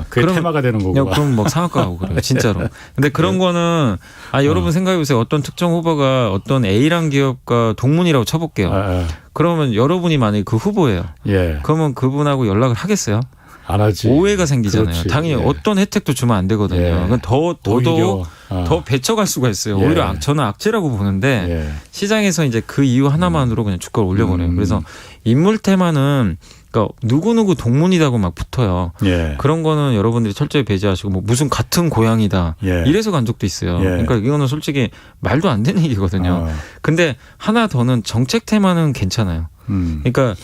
그게 그럼- 테마가 되는 거고. 그럼 뭐 상학가 가고 그래요. 진짜로. 근데 그런 거는 여러분 생각해보세요. 어떤 특정 후보가 어떤 A란 기업과 동문이라고 쳐볼게요. 그러면 여러분이 만약에 그 후보예요. 예. 그러면 그분하고 연락을 하겠어요? 안 하지. 오해가 생기잖아요. 그렇지. 당연히 예. 어떤 혜택도 주면 안 되거든요. 예. 그건 오히려, 더 배쳐갈 수가 있어요. 예. 오히려 저는 악재라고 보는데 예. 시장에서 이제 그 이유 하나만으로 그냥 주가를 올려버려요. 그래서 인물 테마는 그러니까 누구누구 동문이라고 막 붙어요. 예. 그런 거는 여러분들이 철저히 배제하시고 뭐 무슨 같은 고향이다. 예. 이래서 간 적도 있어요. 예. 그러니까 이거는 솔직히 말도 안 되는 얘기거든요. 근데 하나 더는 정책 테마는 괜찮아요. 그러니까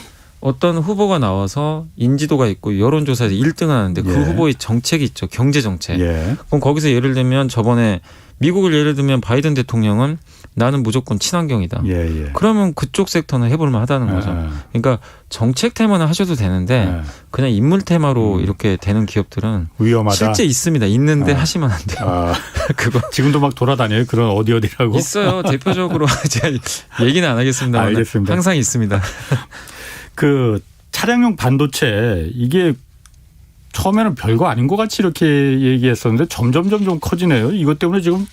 어떤 후보가 나와서 인지도가 있고 여론조사에서 1등 하는데 그 예. 후보의 정책이 있죠. 경제 정책. 예. 그럼 거기서 예를 들면 저번에 미국을 예를 들면 바이든 대통령은 나는 무조건 친환경이다. 예. 그러면 그쪽 섹터는 해볼만 하다는 거죠. 그러니까 정책 테마는 하셔도 되는데 그냥 인물 테마로 이렇게 되는 기업들은 위험하다. 실제 있습니다. 있는데 하시면 안 돼요. 그거 지금도 막 돌아다녀요. 그런 어디라고? 있어요. 대표적으로 제가 얘기는 안 하겠습니다. 알겠습니다. 항상 있습니다. 그 차량용 반도체 이게 처음에는 별거 아닌 것 같이 이렇게 얘기했었는데 점점 커지네요. 이것 때문에 지금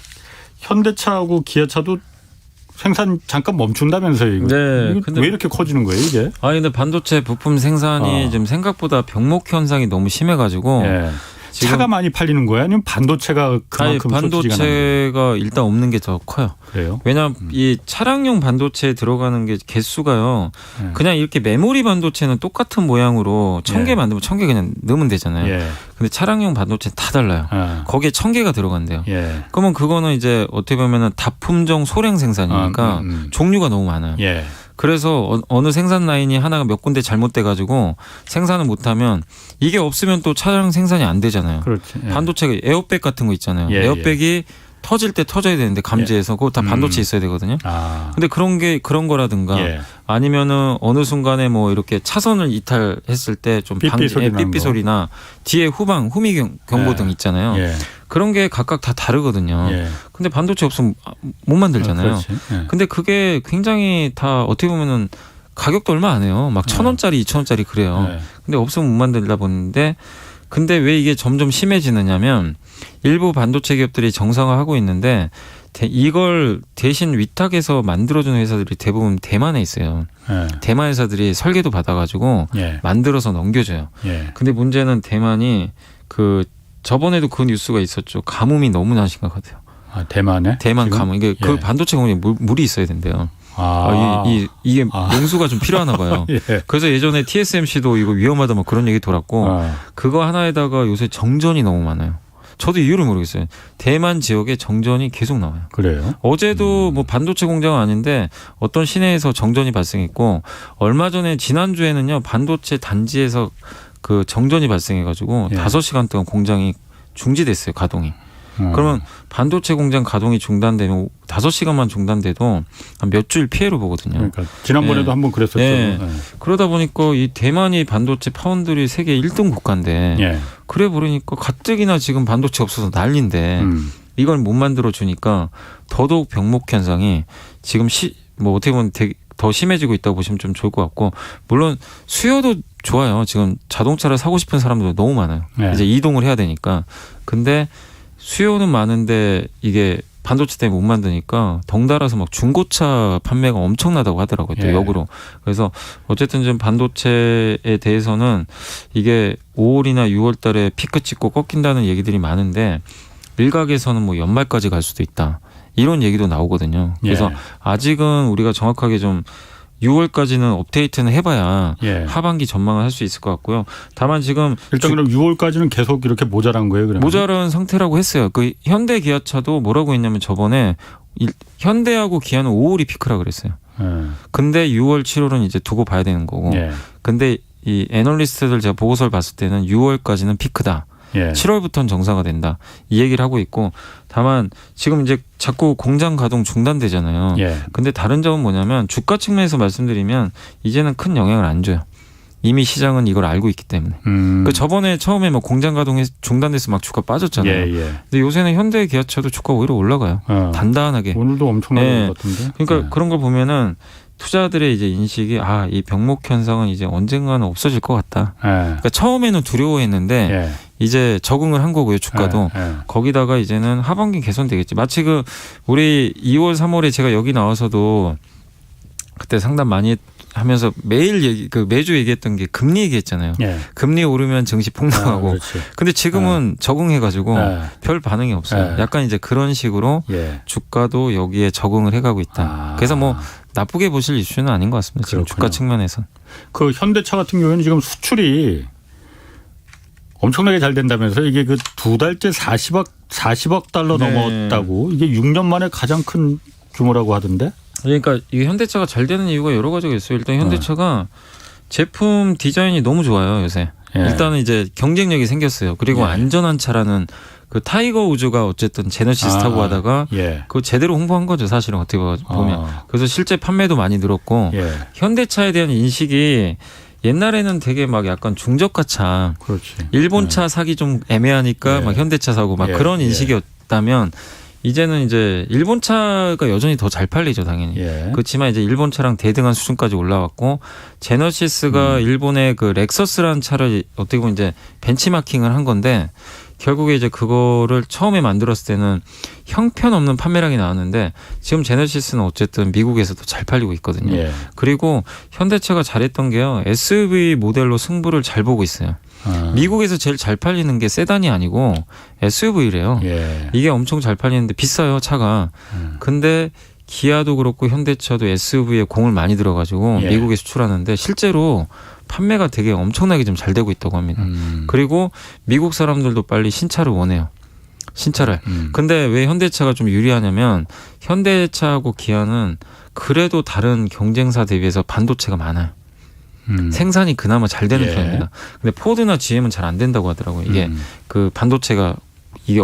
현대차하고 기아차도 생산 잠깐 멈춘다면서요. 이거. 네, 이거 근데 왜 이렇게 커지는 거예요, 이게? 근데 반도체 부품 생산이 지금 생각보다 병목 현상이 너무 심해가지고 예. 지금 차가 많이 팔리는 거예요? 아니면 반도체가 그만큼 소비가 반도체가 일단 없는 게 더 커요. 그래요? 왜냐하면 이 차량용 반도체에 들어가는 게 개수가요. 그냥 이렇게 메모리 반도체는 똑같은 모양으로 1000개 만들면 1000개 그냥 넣으면 되잖아요. 예. 근데 차량용 반도체는 다 달라요. 거기에 1000개가 들어간대요. 예. 그러면 그거는 이제 어떻게 보면은 다품종 소량 생산이니까 종류가 너무 많아요. 예. 그래서 어느 생산 라인이 하나가 몇 군데 잘못돼 가지고 생산을 못하면 이게 없으면 또 차량 생산이 안 되잖아요. 그렇지. 예. 반도체가 에어백 같은 거 있잖아요. 예, 에어백이 터질 때 터져야 되는데 감지해서 그거 다 반도체 있어야 되거든요. 근데 그런 거라든가 예. 아니면은 어느 순간에 뭐 이렇게 차선을 이탈했을 때 좀 삐삐 소리 나는 삐삐 거. 소리나 뒤에 후미 경고등 있잖아요. 예. 그런 게 각각 다 다르거든요. 예. 근데 반도체 없으면 못 만들잖아요. 그렇지. 예. 근데 그게 굉장히 다 어떻게 보면은 가격도 얼마 안 해요. 막 1,000원짜리, 2,000원짜리 그래요. 예. 근데 없으면 못 만들다 보는데 근데 왜 이게 점점 심해지느냐면 일부 반도체 기업들이 정상화하고 있는데 이걸 대신 위탁해서 만들어주는 회사들이 대부분 대만에 있어요. 예. 대만 회사들이 설계도 받아가지고 예. 만들어서 넘겨줘요. 예. 근데 문제는 대만이 저번에도 그 뉴스가 있었죠. 가뭄이 너무나 심각하대요. 아, 대만에? 대만 지금? 가뭄. 이게 예. 그 반도체 공장에 물이 있어야 된대요. 이게 용수가 좀 필요하나 봐요. 예. 그래서 예전에 TSMC도 이거 위험하다 뭐 그런 얘기 돌았고 그거 하나에다가 요새 정전이 너무 많아요. 저도 이유를 모르겠어요. 대만 지역에 정전이 계속 나와요. 그래요? 어제도 뭐 반도체 공장은 아닌데 어떤 시내에서 정전이 발생했고 얼마 전에 지난주에는요 반도체 단지에서 그 정전이 발생해가지고 예. 5시간 동안 공장이 중지됐어요. 가동이. 그러면 반도체 공장 가동이 중단되면 5시간만 중단돼도 한 몇 주일 피해를 보거든요. 그러니까 지난번에도 예. 한번 그랬었죠. 예. 예. 그러다 보니까 이 대만이 반도체 파운드리 세계 1등 국가인데 예. 그래 버리니까 가뜩이나 지금 반도체 없어서 난리인데 이걸 못 만들어 주니까 더더욱 병목 현상이 지금 뭐 어떻게 보면 더 심해지고 있다고 보시면 좀 좋을 것 같고 물론 수요도 좋아요. 지금 자동차를 사고 싶은 사람들 너무 많아요. 예. 이제 이동을 해야 되니까. 근데 수요는 많은데 이게 반도체 때문에 못 만드니까 덩달아서 막 중고차 판매가 엄청나다고 하더라고요. 또 예. 역으로. 그래서 어쨌든 좀 반도체에 대해서는 이게 5월이나 6월 달에 피크 찍고 꺾인다는 얘기들이 많은데 일각에서는 뭐 연말까지 갈 수도 있다. 이런 얘기도 나오거든요. 그래서 예. 아직은 우리가 정확하게 좀 6월까지는 업데이트는 해봐야 예. 하반기 전망을 할 수 있을 것 같고요. 다만 지금 일단 그럼 6월까지는 계속 이렇게 모자란 거예요, 그러면? 모자란 상태라고 했어요. 그 현대 기아차도 뭐라고 했냐면 저번에 현대하고 기아는 5월이 피크라 그랬어요. 예. 근데 6월, 7월은 이제 두고 봐야 되는 거고. 예. 근데 이 애널리스트들 제가 보고서를 봤을 때는 6월까지는 피크다. 예. 7월부터는 정상화 된다. 이 얘기를 하고 있고 다만 지금 이제 자꾸 공장 가동 중단되잖아요. 예. 근데 다른 점은 뭐냐면 주가 측면에서 말씀드리면 이제는 큰 영향을 안 줘요. 이미 시장은 이걸 알고 있기 때문에. 그 저번에 처음에 뭐 공장 가동이 중단돼서 막 주가 빠졌잖아요. 예, 예. 근데 요새는 현대 기아차도 주가 오히려 올라가요. 단단하게. 오늘도 엄청나게 네. 것 같은데. 그러니까 예. 그런 걸 보면은 투자들의 이제 인식이 이 병목 현상은 이제 언젠가는 없어질 것 같다. 예. 그러니까 처음에는 두려워했는데 예. 이제 적응을 한 거고요. 주가도. 예. 예. 거기다가 이제는 하반기 개선되겠지. 마치 우리 2월, 3월에 제가 여기 나와서도 그때 상담 많이 하면서 매주 얘기했던 게 금리 얘기했잖아요. 예. 금리 오르면 증시 폭락하고. 그렇지. 근데 지금은 적응해가지고 예. 별 반응이 없어요. 예. 약간 이제 그런 식으로 예. 주가도 여기에 적응을 해가고 있다. 그래서 뭐 나쁘게 보실 이슈는 아닌 것 같습니다. 지금 그렇군요. 주가 측면에서. 그 현대차 같은 경우에는 지금 수출이 엄청나게 잘 된다면서 이게 그 두 달째 40억 달러 네. 넘었다고 이게 6년 만에 가장 큰 규모라고 하던데. 그러니까 이게 현대차가 잘 되는 이유가 여러 가지가 있어요. 일단 현대차가 제품 디자인이 너무 좋아요 요새. 예. 일단은 이제 경쟁력이 생겼어요. 그리고 예. 안전한 차라는 그 타이거 우즈가 어쨌든 제너시스 타고 하다가 예. 그거 제대로 홍보한 거죠 사실은 어떻게 보면. 그래서 실제 판매도 많이 늘었고 예. 현대차에 대한 인식이 옛날에는 되게 막 약간 중저가 차, 그렇지. 일본 차 사기 좀 애매하니까 예. 막 현대차 사고 막 예. 그런 인식이었다면 이제는 이제 일본 차가 여전히 더 잘 팔리죠 당연히. 예. 그렇지만 이제 일본 차랑 대등한 수준까지 올라왔고 제너시스가 일본의 그 렉서스라는 차를 어떻게 보면 이제 벤치마킹을 한 건데 결국에 이제 그거를 처음에 만들었을 때는 형편없는 판매량이 나왔는데 지금 제너시스는 어쨌든 미국에서도 잘 팔리고 있거든요. 예. 그리고 현대차가 잘했던 게요. SUV 모델로 승부를 잘 보고 있어요. 미국에서 제일 잘 팔리는 게 세단이 아니고 SUV래요. 예. 이게 엄청 잘 팔리는데 비싸요 차가. 근데 기아도 그렇고 현대차도 SUV에 공을 많이 들어가지고 예. 미국에 수출하는데 실제로 판매가 되게 엄청나게 좀 잘 되고 있다고 합니다. 그리고 미국 사람들도 빨리 신차를 원해요. 신차를. 근데 왜 현대차가 좀 유리하냐면 현대차하고 기아는 그래도 다른 경쟁사 대비해서 반도체가 많아요. 생산이 그나마 잘 되는 예. 편입니다. 근데 포드나 GM은 잘 안 된다고 하더라고요. 이게 그 반도체가 이게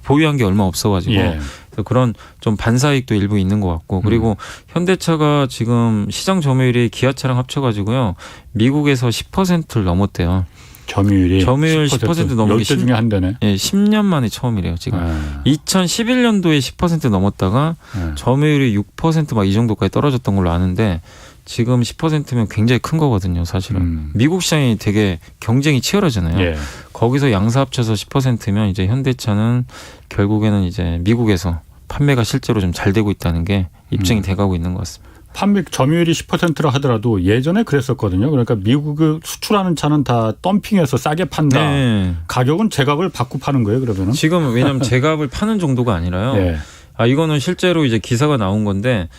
보유한 게 얼마 없어가지고 예. 그래서 그런 좀 반사이익도 일부 있는 것 같고 그리고 현대차가 지금 시장 점유율이 기아차랑 합쳐가지고요 미국에서 10%를 넘었대요. 점유율 10% 넘은 게 10대 중에 한 대네. 예, 10년 만에 처음이래요 지금. 2011년도에 10% 넘었다가 점유율이 6% 막 이 정도까지 떨어졌던 걸로 아는데 지금 10%면 굉장히 큰 거거든요 사실은. 미국 시장이 되게 경쟁이 치열하잖아요. 예. 거기서 양사 합쳐서 10%면 이제 현대차는 결국에는 이제 미국에서 판매가 실제로 좀 잘 되고 있다는 게 입증이 돼가고 있는 것 같습니다. 판매 점유율이 10%라 하더라도 예전에 그랬었거든요. 그러니까 미국을 수출하는 차는 다 덤핑해서 싸게 판다. 네. 가격은 제값을 받고 파는 거예요, 그러면은? 지금 왜냐하면 제값을 파는 정도가 아니라요. 예. 이거는 실제로 이제 기사가 나온 건데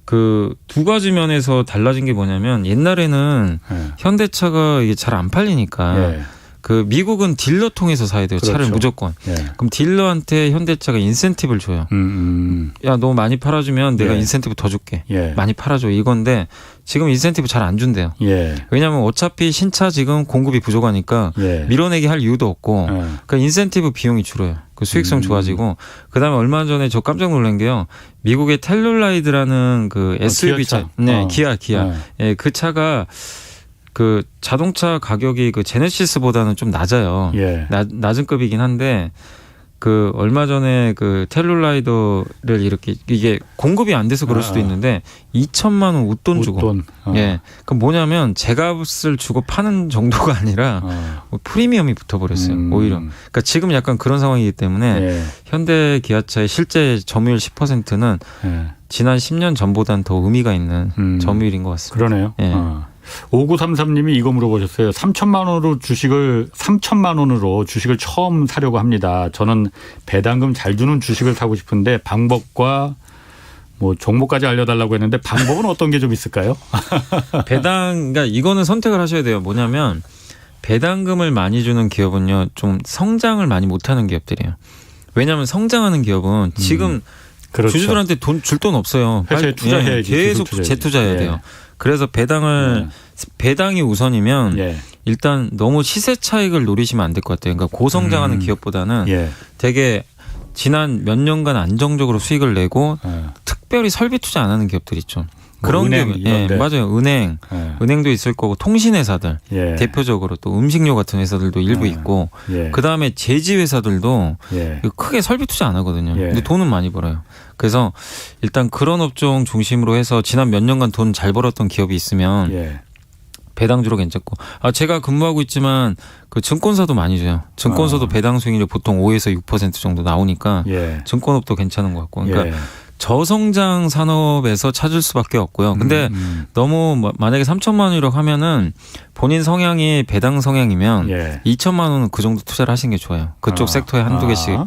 그 두 가지 면에서 달라진 게 뭐냐면 옛날에는 예. 현대차가 이게 잘 안 팔리니까 예. 그 미국은 딜러 통해서 사야 돼요. 차를 그렇죠. 무조건. 예. 그럼 딜러한테 현대차가 인센티브를 줘요. 야, 너 많이 팔아주면 내가 예. 인센티브 더 줄게. 예. 많이 팔아줘. 이건데 지금 인센티브 잘 안 준대요. 예. 왜냐하면 어차피 신차 지금 공급이 부족하니까 예. 밀어내기 할 이유도 없고 예. 그러니까 인센티브 비용이 줄어요. 그 수익성 좋아지고 그다음에 얼마 전에 저 깜짝 놀란 게요. 미국의 텔룰라이드라는 그 SUV 기아차. 차, 네, 기아. 예. 예, 그 차가 그 자동차 가격이 그 제네시스보다는 좀 낮아요. 예. 낮은 급이긴 한데 그 얼마 전에 그 텔룰라이더를 이렇게 이게 공급이 안 돼서 그럴 수도 있는데 2천만 원 웃돈 주고 웃돈. 예, 그 뭐냐면 제값을 주고 파는 정도가 아니라 뭐 프리미엄이 붙어버렸어요. 오히려. 그러니까 지금 약간 그런 상황이기 때문에 예. 현대 기아차의 실제 점유율 10%는 예. 지난 10년 전보다는 더 의미가 있는 점유율인 것 같습니다. 그러네요. 예. 5933님이 이거 물어보셨어요. 3천만 원으로 주식을 처음 사려고 합니다. 저는 배당금 잘 주는 주식을 사고 싶은데 방법과 뭐 종목까지 알려달라고 했는데 방법은 어떤 게 좀 있을까요? 그러니까 이거는 선택을 하셔야 돼요. 뭐냐면 배당금을 많이 주는 기업은요, 좀 성장을 많이 못하는 기업들이에요. 왜냐하면 성장하는 기업은 지금 그렇죠. 주주들한테 줄 돈 없어요. 회사에 투자해야지. 계속 투자해야지. 재투자해야 예. 돼요. 그래서 배당이 우선이면 예. 일단 너무 시세 차익을 노리시면 안 될 것 같아요. 그러니까 고성장하는 기업보다는 예. 되게 지난 몇 년간 안정적으로 수익을 내고 예. 특별히 설비 투자 안 하는 기업들 있죠. 뭐 그런 은행 기업, 이런데. 맞아요. 은행도 있을 거고 통신회사들 예. 대표적으로 또 음식료 같은 회사들도 일부 있고 예. 그 다음에 제지 회사들도 예. 크게 설비 투자 안 하거든요. 예. 근데 돈은 많이 벌어요. 그래서 일단 그런 업종 중심으로 해서 지난 몇 년간 돈 잘 벌었던 기업이 있으면 예. 배당주로 괜찮고. 제가 근무하고 있지만 그 증권사도 많이 줘요. 증권사도 배당 수익률이 보통 5에서 6% 정도 나오니까 예. 증권업도 괜찮은 것 같고. 그러니까 예. 저성장 산업에서 찾을 수밖에 없고요. 근데 너무 만약에 3천만 원이라고 하면은 본인 성향이 배당 성향이면 예. 2천만 원은 그 정도 투자를 하시는 게 좋아요. 그쪽 섹터에 한두 개씩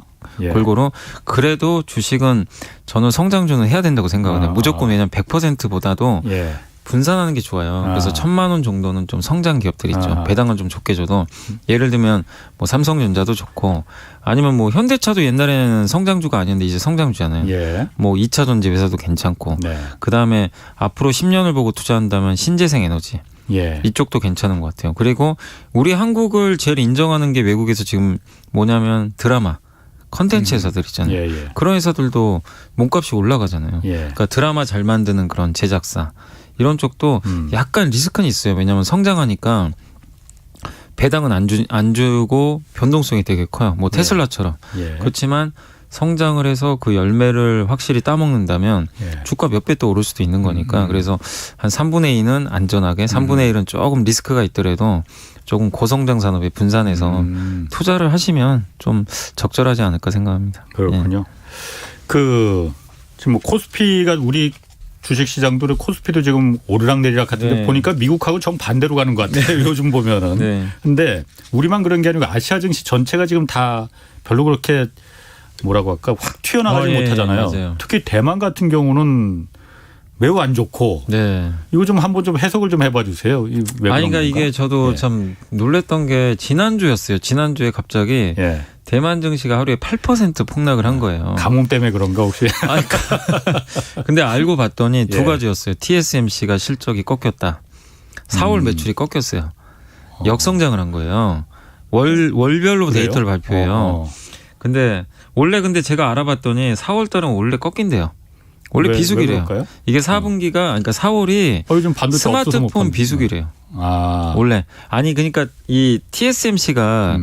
예. 골고루. 그래도 주식은 저는 성장주는 해야 된다고 생각하거든요. 무조건 왜냐면 100%보다도 예. 분산하는 게 좋아요. 그래서 1,000만 원 정도는 좀 성장 기업들 있죠. 배당은 좀 좋게 줘도 예를 들면 뭐 삼성전자도 좋고 아니면 뭐 현대차도 옛날에는 성장주가 아니었는데 이제 성장주잖아요. 예. 뭐 2차 전지 회사도 괜찮고 네. 그다음에 앞으로 10년을 보고 투자한다면 신재생 에너지 예. 이쪽도 괜찮은 것 같아요. 그리고 우리 한국을 제일 인정하는 게 외국에서 지금 뭐냐면 드라마 컨텐츠 회사들 있잖아요. 예. 예. 그런 회사들도 몸값이 올라가잖아요. 예. 그러니까 드라마 잘 만드는 그런 제작사 이런 쪽도 약간 리스크는 있어요. 왜냐하면 성장하니까 배당은 안 주고 변동성이 되게 커요. 뭐 테슬라처럼. 예. 그렇지만 성장을 해서 그 열매를 확실히 따먹는다면 예. 주가 몇 배 또 오를 수도 있는 거니까 그래서 한 3분의 2는 안전하게 3분의 1은 조금 리스크가 있더라도 조금 고성장 산업에 분산해서 투자를 하시면 좀 적절하지 않을까 생각합니다. 그렇군요. 그 지금 뭐 코스피가 우리 주식시장도 코스피도 지금 오르락내리락 하던데 네. 보니까 미국하고 정 반대로 가는 것 같아요. 요즘 보면은. 네. 근데 우리만 그런 게 아니고 아시아 증시 전체가 지금 다 별로 그렇게 뭐라고 할까 확 튀어나가지 예, 못하잖아요. 맞아요. 특히 대만 같은 경우는 매우 안 좋고 네. 이거 좀 한번 좀 해석을 좀 해봐 주세요. 왜 아니, 그러니까 그런 이게 건가? 저도 예. 참 놀랬던 게 지난주였어요. 지난주에 갑자기 예. 대만 증시가 하루에 8% 폭락을 한 거예요. 가뭄 때문에 그런가 혹시? 근데 알고 봤더니 두 예. 가지였어요. TSMC가 실적이 꺾였다. 4월 매출이 꺾였어요. 역성장을 한 거예요. 월별로 그래요? 데이터를 발표해요. 근데 원래 제가 알아봤더니 4월 달은 원래 꺾인대요. 원래 왜 비수기래요. 그럴까요? 이게 4분기가 그러니까 4월이 요즘 반도체 없어서 못 스마트폰 판다. 비수기래요. 아. 원래 아니 그러니까 이 TSMC가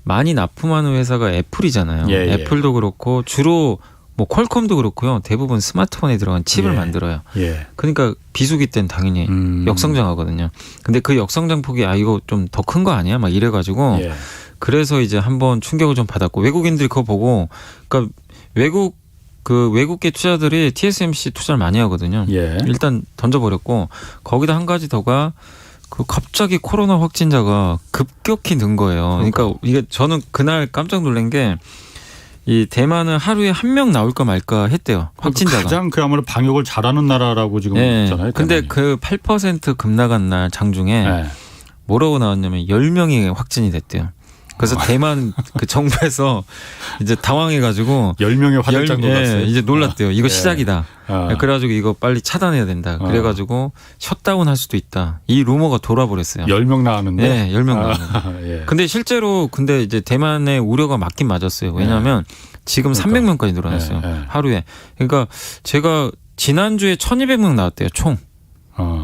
많이 납품하는 회사가 애플이잖아요. 예, 예. 애플도 그렇고 주로 뭐 퀄컴도 그렇고요. 대부분 스마트폰에 들어간 칩을 예. 만들어요. 예. 그러니까 비수기 때는 당연히 역성장하거든요. 근데 그 역성장 폭이 이거 좀 더 큰 거 아니야? 막 이래가지고 예. 그래서 이제 한번 충격을 좀 받았고 외국인들이 그거 보고 그러니까 외국 그 외국계 투자들이 TSMC 투자를 많이 하거든요. 예. 일단 던져버렸고 거기다 한 가지 더가 그 갑자기 코로나 확진자가 급격히 는 거예요. 그러니까 이게 저는 그날 깜짝 놀란 게 이 대만은 하루에 한 명 나올까 말까 했대요. 확진자가. 가장 그야말로 방역을 잘하는 나라라고 지금 네. 있잖아요. 근데 대만이. 그 8%급 나간 날 장중에 네. 뭐라고 나왔냐면 10명이 확진이 됐대요. 그래서 대만 그 정부에서 이제 당황해가지고 10명의 화들짝 놀랐어요. 이제 놀랐대요. 이거 예. 시작이다. 그래가지고 이거 빨리 차단해야 된다. 그래가지고 셧다운 할 수도 있다. 이 루머가 돌아버렸어요. 10명 나왔는데. 네, 10명 나왔는데. 예. 근데 실제로 이제 대만의 우려가 맞긴 맞았어요. 왜냐하면 지금 그러니까. 300명까지 늘어났어요. 예, 예. 하루에. 그러니까 제가 지난주에 1200명 나왔대요. 총.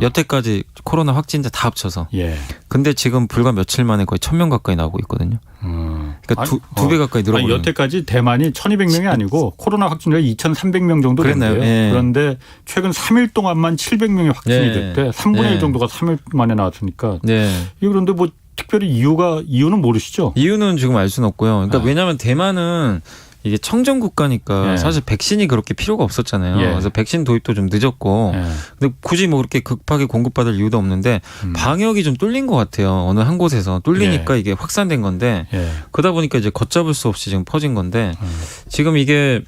여태까지 코로나 확진자 다 합쳐서. 예. 근데 지금 불과 며칠 만에 거의 1000명 가까이 나오고 있거든요. 그러니까 아니, 두 배 가까이 늘어버려요. 여태까지 대만이 1200명이 아니고 코로나 확진자가 2300명 정도 그랬나요? 됐는데요. 예. 그런데 최근 3일 동안만 700명이 확진이 예. 됐대. 3분의 1 예. 정도가 3일 만에 나왔으니까. 네. 이게 그런데 뭐 특별히 이유는 모르시죠? 이유는 지금 알 수는 없고요. 그러니까 아. 왜냐하면 대만은 이게 청정 국가니까 예. 사실 백신이 그렇게 필요가 없었잖아요. 예. 그래서 백신 도입도 좀 늦었고 예. 근데 굳이 뭐 그렇게 급하게 공급받을 이유도 없는데 방역이 좀 뚫린 것 같아요. 어느 한 곳에서 뚫리니까 이게 확산된 건데 예. 그러다 보니까 이제 걷잡을 수 없이 지금 퍼진 건데 지금 이게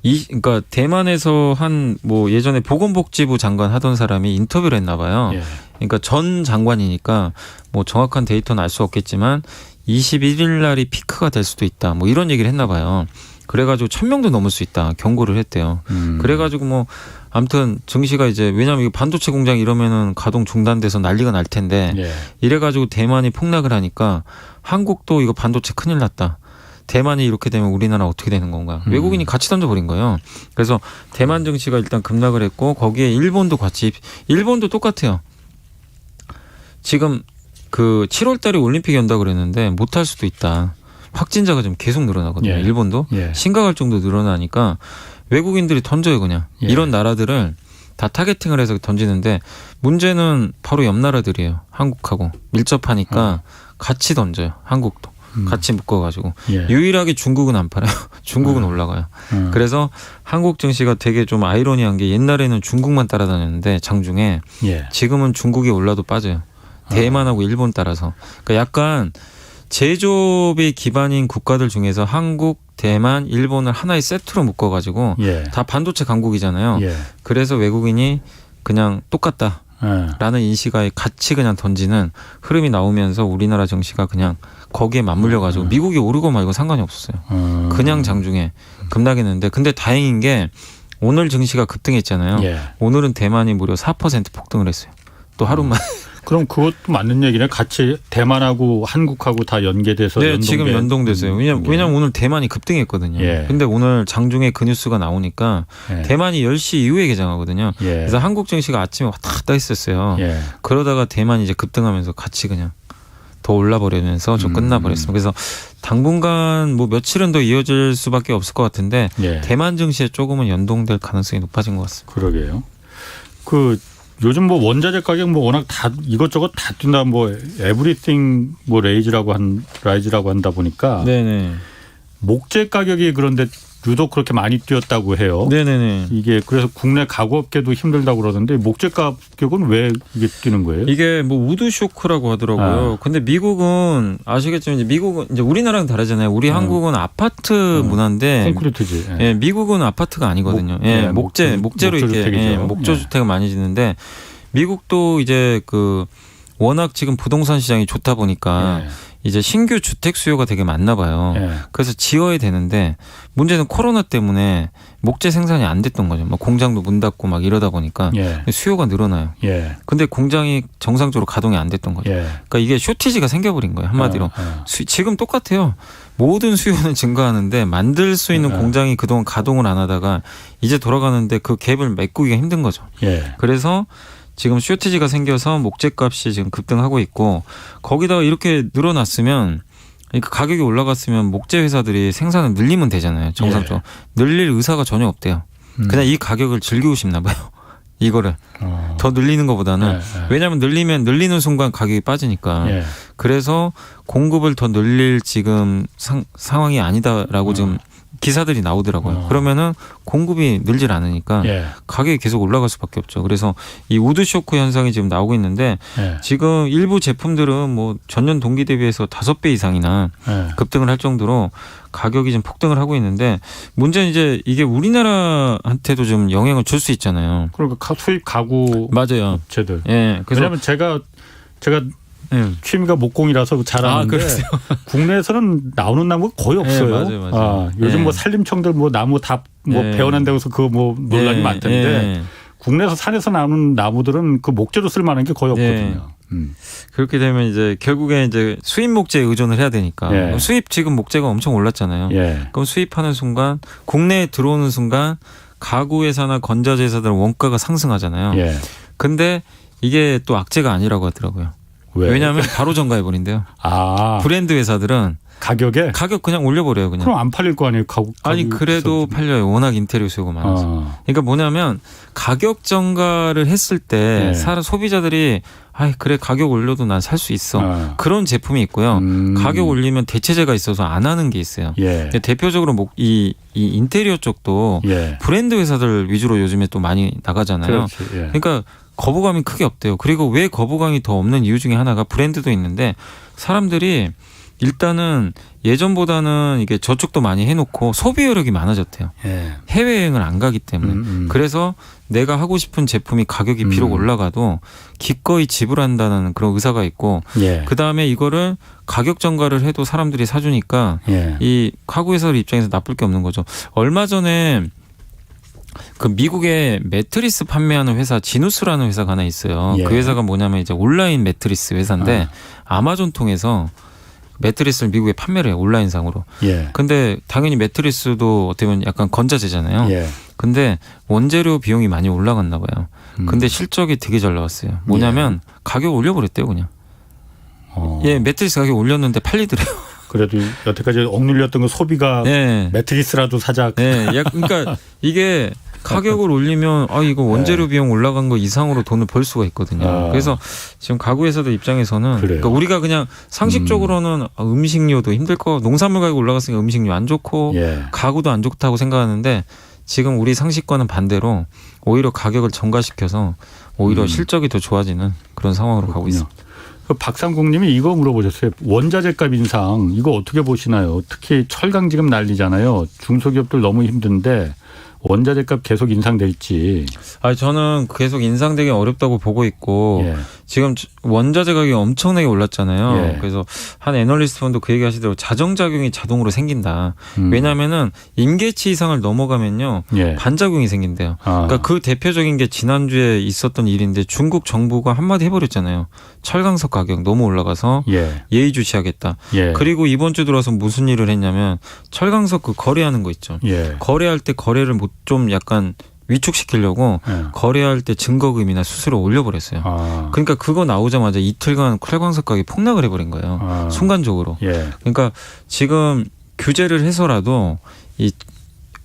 그러니까 대만에서 한 뭐 예전에 보건복지부 장관 하던 사람이 인터뷰를 했나 봐요. 예. 그러니까 전 장관이니까 뭐 정확한 데이터는 알 수 없겠지만 21일 날이 피크가 될 수도 있다. 뭐 이런 얘기를 했나 봐요. 그래가지고 1000명도 넘을 수 있다. 경고를 했대요. 그래가지고 뭐 아무튼 증시가 이제 왜냐하면 이거 반도체 공장 이러면은 가동 중단돼서 난리가 날 텐데 예. 이래가지고 대만이 폭락을 하니까 한국도 이거 반도체 큰일 났다. 대만이 이렇게 되면 우리나라 어떻게 되는 건가. 외국인이 같이 던져버린 거예요. 그래서 대만 증시가 일단 급락을 했고 거기에 일본도 같이 일본도 똑같아요. 지금 그 7월 달에 올림픽 연다 그랬는데 못할 수도 있다. 확진자가 좀 계속 늘어나거든요. 예. 일본도 예. 심각할 정도 늘어나니까 외국인들이 던져요 그냥. 예. 이런 나라들을 다 타겟팅을 해서 던지는데 문제는 바로 옆 나라들이에요. 한국하고 밀접하니까 같이 던져요. 한국도. 같이 묶어가지고 예. 유일하게 중국은 안 팔아요. 중국은 올라가요. 그래서 한국 증시가 되게 좀 아이러니한 게 옛날에는 중국만 따라다녔는데 장중에 예. 지금은 중국이 올라도 빠져요. 대만하고 일본 따라서. 그러니까 약간 제조업의 기반인 국가들 중에서 한국, 대만, 일본을 하나의 세트로 묶어가지고 예. 다 반도체 강국이잖아요. 예. 그래서 외국인이 그냥 똑같다. 예. 라는 인식하에 같이 그냥 던지는 흐름이 나오면서 우리나라 증시가 그냥 거기에 맞물려가지고 미국이 오르고 말고 상관이 없었어요. 그냥 장중에 급락했는데 근데 다행인 게 오늘 증시가 급등했잖아요. 예. 오늘은 대만이 무려 4% 폭등을 했어요. 또 하루만. 그럼 그것도 맞는 얘기네. 같이 대만하고 한국하고 다 연계돼서 네, 지금 연동됐어요. 왜냐면 오늘 대만이 급등했거든요. 예. 근데 오늘 장중에 그 뉴스가 나오니까 예. 대만이 10시 이후에 개장하거든요. 예. 그래서 한국 증시가 아침에 왔다 갔다 했었어요. 예. 그러다가 대만이 이제 급등하면서 같이 그냥 더 올라버리면서 좀 끝나버렸습니다. 그래서 당분간 뭐 며칠은 더 이어질 수밖에 없을 것 같은데 예. 대만 증시에 조금은 연동될 가능성이 높아진 것 같습니다. 그러게요. 그 요즘 뭐 원자재 가격 뭐 워낙 다 이것저것 다 뛴다 뭐 에브리띵 뭐 라이즈라고 한다 보니까 네네. 목재 가격이 그런데 유독 그렇게 많이 뛰었다고 해요. 네네네. 이게 그래서 국내 가구업계도 힘들다고 그러던데 목재 가격은 왜 이게 뛰는 거예요? 이게 뭐 우드 쇼크라고 하더라고요. 근데 미국은 아시겠지만 이제 미국은 이제 우리나라랑 다르잖아요. 우리 한국은 아파트 문화인데 콘크리트지. 예, 미국은 아파트가 아니거든요. 목재로 이렇게 목조 주택을 많이 짓는데 미국도 이제 그 워낙 지금 부동산 시장이 좋다 보니까 이제 신규 주택 수요가 되게 많나 봐요. 그래서 지어야 되는데 문제는 코로나 때문에 목재 생산이 안 됐던 거죠. 막 공장도 문 닫고 막 이러다 보니까 수요가 늘어나요. 근데 공장이 정상적으로 가동이 안 됐던 거죠. 그러니까 이게 쇼티지가 생겨버린 거예요. 한마디로. 지금 똑같아요. 모든 수요는 증가하는데 만들 수 있는 공장이 그동안 가동을 안 하다가 이제 돌아가는데 그 갭을 메꾸기가 힘든 거죠. 그래서 지금 쇼티지가 생겨서 목재값이 지금 급등하고 있고 거기다가 이렇게 늘어났으면 그러니까 가격이 올라갔으면 목재 회사들이 생산을 늘리면 되잖아요. 정상적으로. 늘릴 의사가 전혀 없대요. 그냥 이 가격을 즐기고 싶나 봐요. 이거를. 더 늘리는 것보다는. 왜냐하면 늘리는 순간 가격이 빠지니까. 그래서 공급을 더 늘릴 지금 상황이 아니다라고 지금 기사들이 나오더라고요. 어. 그러면은 공급이 늘질 않으니까 예. 가격이 계속 올라갈 수밖에 없죠. 그래서 이 우드 쇼크 현상이 지금 나오고 있는데 예. 지금 일부 제품들은 뭐 전년 동기 대비해서 5배 이상이나 예. 급등을 할 정도로 가격이 좀 폭등을 하고 있는데 문제는 이제 이게 우리나라한테도 좀 영향을 줄 수 있잖아요. 그러니까 수입 가구 맞아요. 업체들. 예. 그래서 왜냐하면 제가 예. 취미가 목공이라서 잘 아는데 그러세요? 국내에서는 나오는 나무가 거의 없어요. 맞아요. 아, 요즘 예. 뭐 산림청들 뭐 나무 다 뭐 예. 베어낸다고 해서 그 뭐 논란이 예. 많던데 예. 국내에서 산에서 나오는 나무들은 그 목재로 쓸 만한 게 거의 없거든요. 그렇게 되면 이제 결국에 이제 수입 목재에 의존을 해야 되니까 예. 수입 지금 목재가 엄청 올랐잖아요. 예. 그럼 수입하는 순간 국내에 들어오는 순간 가구 회사나 건자재 회사들 원가가 상승하잖아요. 예. 근데 이게 또 악재가 아니라고 하더라고요. 왜? 왜냐하면 바로 전가해 버린대요. 아 브랜드 회사들은 가격에 가격 그냥 올려버려요. 그냥. 그럼 안 팔릴 거 아니에요. 아니 그래도 팔려요. 워낙 인테리어 수요가 많아서. 그러니까 뭐냐면 가격 전가를 했을 때 네. 소비자들이 아 그래 가격 올려도 난 살 수 있어. 그런 제품이 있고요. 가격 올리면 대체재가 있어서 안 하는 게 있어요. 예. 근데 대표적으로 이 인테리어 쪽도 예. 브랜드 회사들 위주로 요즘에 또 많이 나가잖아요. 그렇지. 예. 그러니까 거부감이 크게 없대요. 그리고 왜 거부감이 더 없는 이유 중에 하나가 브랜드도 있는데 사람들이 일단은 예전보다는 이게 저축도 많이 해놓고 소비 여력이 많아졌대요. 예. 해외여행을 안 가기 때문에. 그래서 내가 하고 싶은 제품이 가격이 비록 올라가도 기꺼이 지불한다는 그런 의사가 있고 예. 그다음에 이거를 가격 전가를 해도 사람들이 사주니까 예. 이 가구 회사들 입장에서 나쁠 게 없는 거죠. 얼마 전에 그 미국의 매트리스 판매하는 회사 지누스라는 회사가 하나 있어요. 예. 그 회사가 뭐냐면 이제 온라인 매트리스 회사인데 아마존 통해서 매트리스를 미국에 판매를 해요. 온라인상으로. 예. 근데 당연히 매트리스도 어떻게 보면 약간 건자재잖아요. 예. 근데 원재료 비용이 많이 올라갔나 봐요. 근데 실적이 되게 잘 나왔어요. 뭐냐면 가격 올려버렸대요 그냥. 예, 매트리스 가격 올렸는데 팔리더래요. 그래도 여태까지 억눌렸던 그 소비가 예. 매트리스라도 사자. 예, 그러니까 이게 가격을 올리면 아 이거 원재료 비용 올라간 거 이상으로 돈을 벌 수가 있거든요. 그래서 지금 가구 회사들 입장에서는 그러니까 우리가 그냥 상식적으로는 음식료도 힘들 거 농산물 가격 올라갔으니까 음식료 안 좋고 예. 가구도 안 좋다고 생각하는데 지금 우리 상식과는 반대로 오히려 가격을 전가시켜서 오히려 실적이 더 좋아지는 그런 상황으로 가고 있습니다. 그 박상국님이 이거 물어보셨어요. 원자재값 인상 이거 어떻게 보시나요? 특히 철강 지금 난리잖아요. 중소기업들 너무 힘든데 원자재값 계속 인상될지. 저는 계속 인상되기 어렵다고 보고 있고 예. 지금 원자재 가격이 엄청나게 올랐잖아요. 예. 그래서 한 애널리스트 분도 그 얘기 하시더라고요. 자정작용이 자동으로 생긴다. 왜냐하면은 임계치 이상을 넘어가면요. 예. 반작용이 생긴대요. 그러니까 그 대표적인 게 지난주에 있었던 일인데 중국 정부가 한마디 해버렸잖아요. 철강석 가격 너무 올라가서 예. 예의주시하겠다. 예. 그리고 이번 주 들어서 무슨 일을 했냐면 철강석 그 거래하는 거 있죠. 예. 거래할 때 거래를 못 좀 약간 위축시키려고 예. 거래할 때 증거금이나 수수료 올려버렸어요. 그러니까 그거 나오자마자 이틀간 철강석 가격이 폭락을 해버린 거예요. 순간적으로. 예. 그러니까 지금 규제를 해서라도 이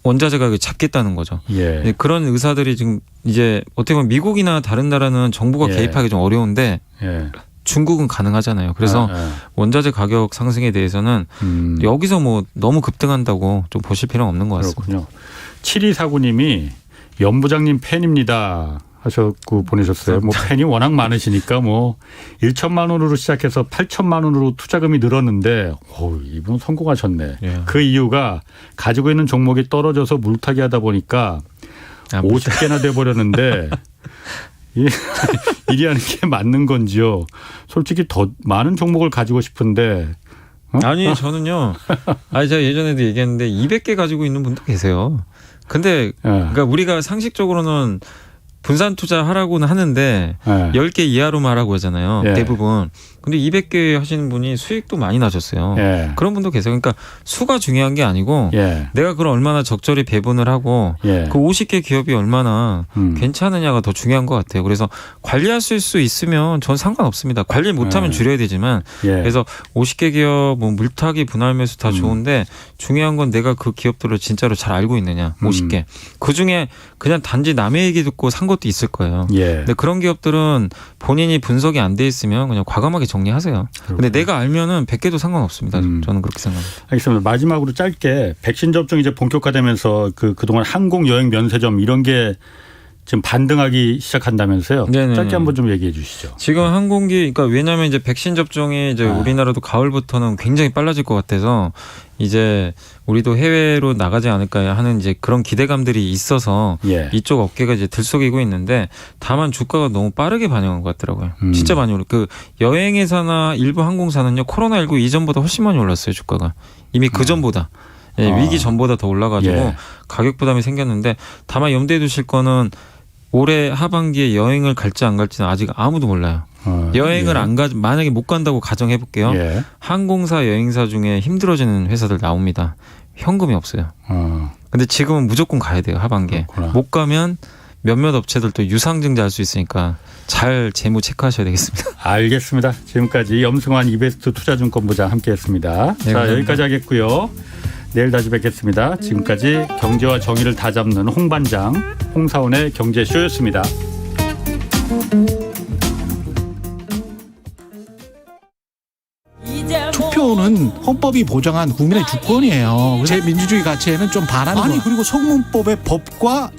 원자재 가격을 잡겠다는 거죠. 예. 그런 의사들이 지금 이제 어떻게 보면 미국이나 다른 나라는 정부가 예. 개입하기 좀 어려운데 예. 중국은 가능하잖아요. 그래서 원자재 가격 상승에 대해서는 여기서 뭐 너무 급등한다고 좀 보실 필요는 없는 것 같습니다. 그렇군요. 7249님이 연부장님 팬입니다 하셨고 보내셨어요. 뭐 팬이 워낙 많으시니까 뭐 1천만 원으로 시작해서 8천만 원으로 투자금이 늘었는데 이분 성공하셨네. 예. 그 이유가 가지고 있는 종목이 떨어져서 물타기 하다 보니까 50개나 돼버렸는데 일이 하는 게 맞는 건지요. 솔직히 더 많은 종목을 가지고 싶은데 아니 저는요. 제가 예전에도 얘기했는데 200개 가지고 있는 분도 계세요. 근데 그러니까 우리가 상식적으로는 분산 투자하라고는 하는데 10개 이하로만 하라고 하잖아요. 예. 대부분. 근데 200개 하시는 분이 수익도 많이 나셨어요. 예. 그런 분도 계세요. 그러니까 수가 중요한 게 아니고 예. 내가 그걸 얼마나 적절히 배분을 하고 예. 그 50개 기업이 얼마나 괜찮으냐가 더 중요한 것 같아요. 그래서 관리하실 수 있으면 전 상관없습니다. 관리 못하면 줄여야 되지만 그래서 50개 기업 뭐 물타기 분할 매수 다 좋은데 중요한 건 내가 그 기업들을 진짜로 잘 알고 있느냐. 50개. 그중에 그냥 단지 남의 얘기 듣고 산 것도 있을 거예요. 예. 근데 그런 기업들은 본인이 분석이 안 돼 있으면 그냥 과감하게 정리하세요. 근데 내가 알면은 100개도 상관없습니다. 저는 그렇게 생각합니다. 알겠습니다. 마지막으로 짧게 백신 접종이 이제 본격화되면서 그동안 항공 여행 면세점 이런 게 지금 반등하기 시작한다면서요. 네네. 짧게 한번 좀 얘기해 주시죠. 지금 항공기, 그러니까 왜냐하면 이제 백신 접종이 이제 우리나라도 가을부터는 굉장히 빨라질 것 같아서 이제 우리도 해외로 나가지 않을까 하는 이제 그런 기대감들이 있어서 예. 이쪽 업계가 이제 들썩이고 있는데 다만 주가가 너무 빠르게 반영한 것 같더라고요. 진짜 많이 올라. 그 여행회사나 일부 항공사는요 코로나19 이전보다 훨씬 많이 올랐어요 주가가. 이미 그 전보다. 예, 위기 전보다 더 올라가지고 예. 가격 부담이 생겼는데 다만 염두에 두실 거는 올해 하반기에 여행을 갈지 안 갈지는 아직 아무도 몰라요. 여행을 예. 안 가, 만약에 못 간다고 가정해 볼게요. 예. 항공사, 여행사 중에 힘들어지는 회사들 나옵니다. 현금이 없어요. 근데 지금은 무조건 가야 돼요, 하반기에. 그렇구나. 못 가면 몇몇 업체들도 유상증자 할 수 있으니까 잘 재무 체크하셔야 되겠습니다. 알겠습니다. 지금까지 염승환 이베스트 투자증권부장 함께했습니다. 네, 자, 감사합니다. 여기까지 하겠고요. 내일 다시 뵙겠습니다. 지금까지 경제와 정의를 다 잡는 홍반장, 홍사원의 경제쇼였습니다. 투표는 헌법이 보장한 국민의 주권이에요. 그래서 제 민주주의 가치에는 좀 반하는 아니 거. 그리고 성문법의 법과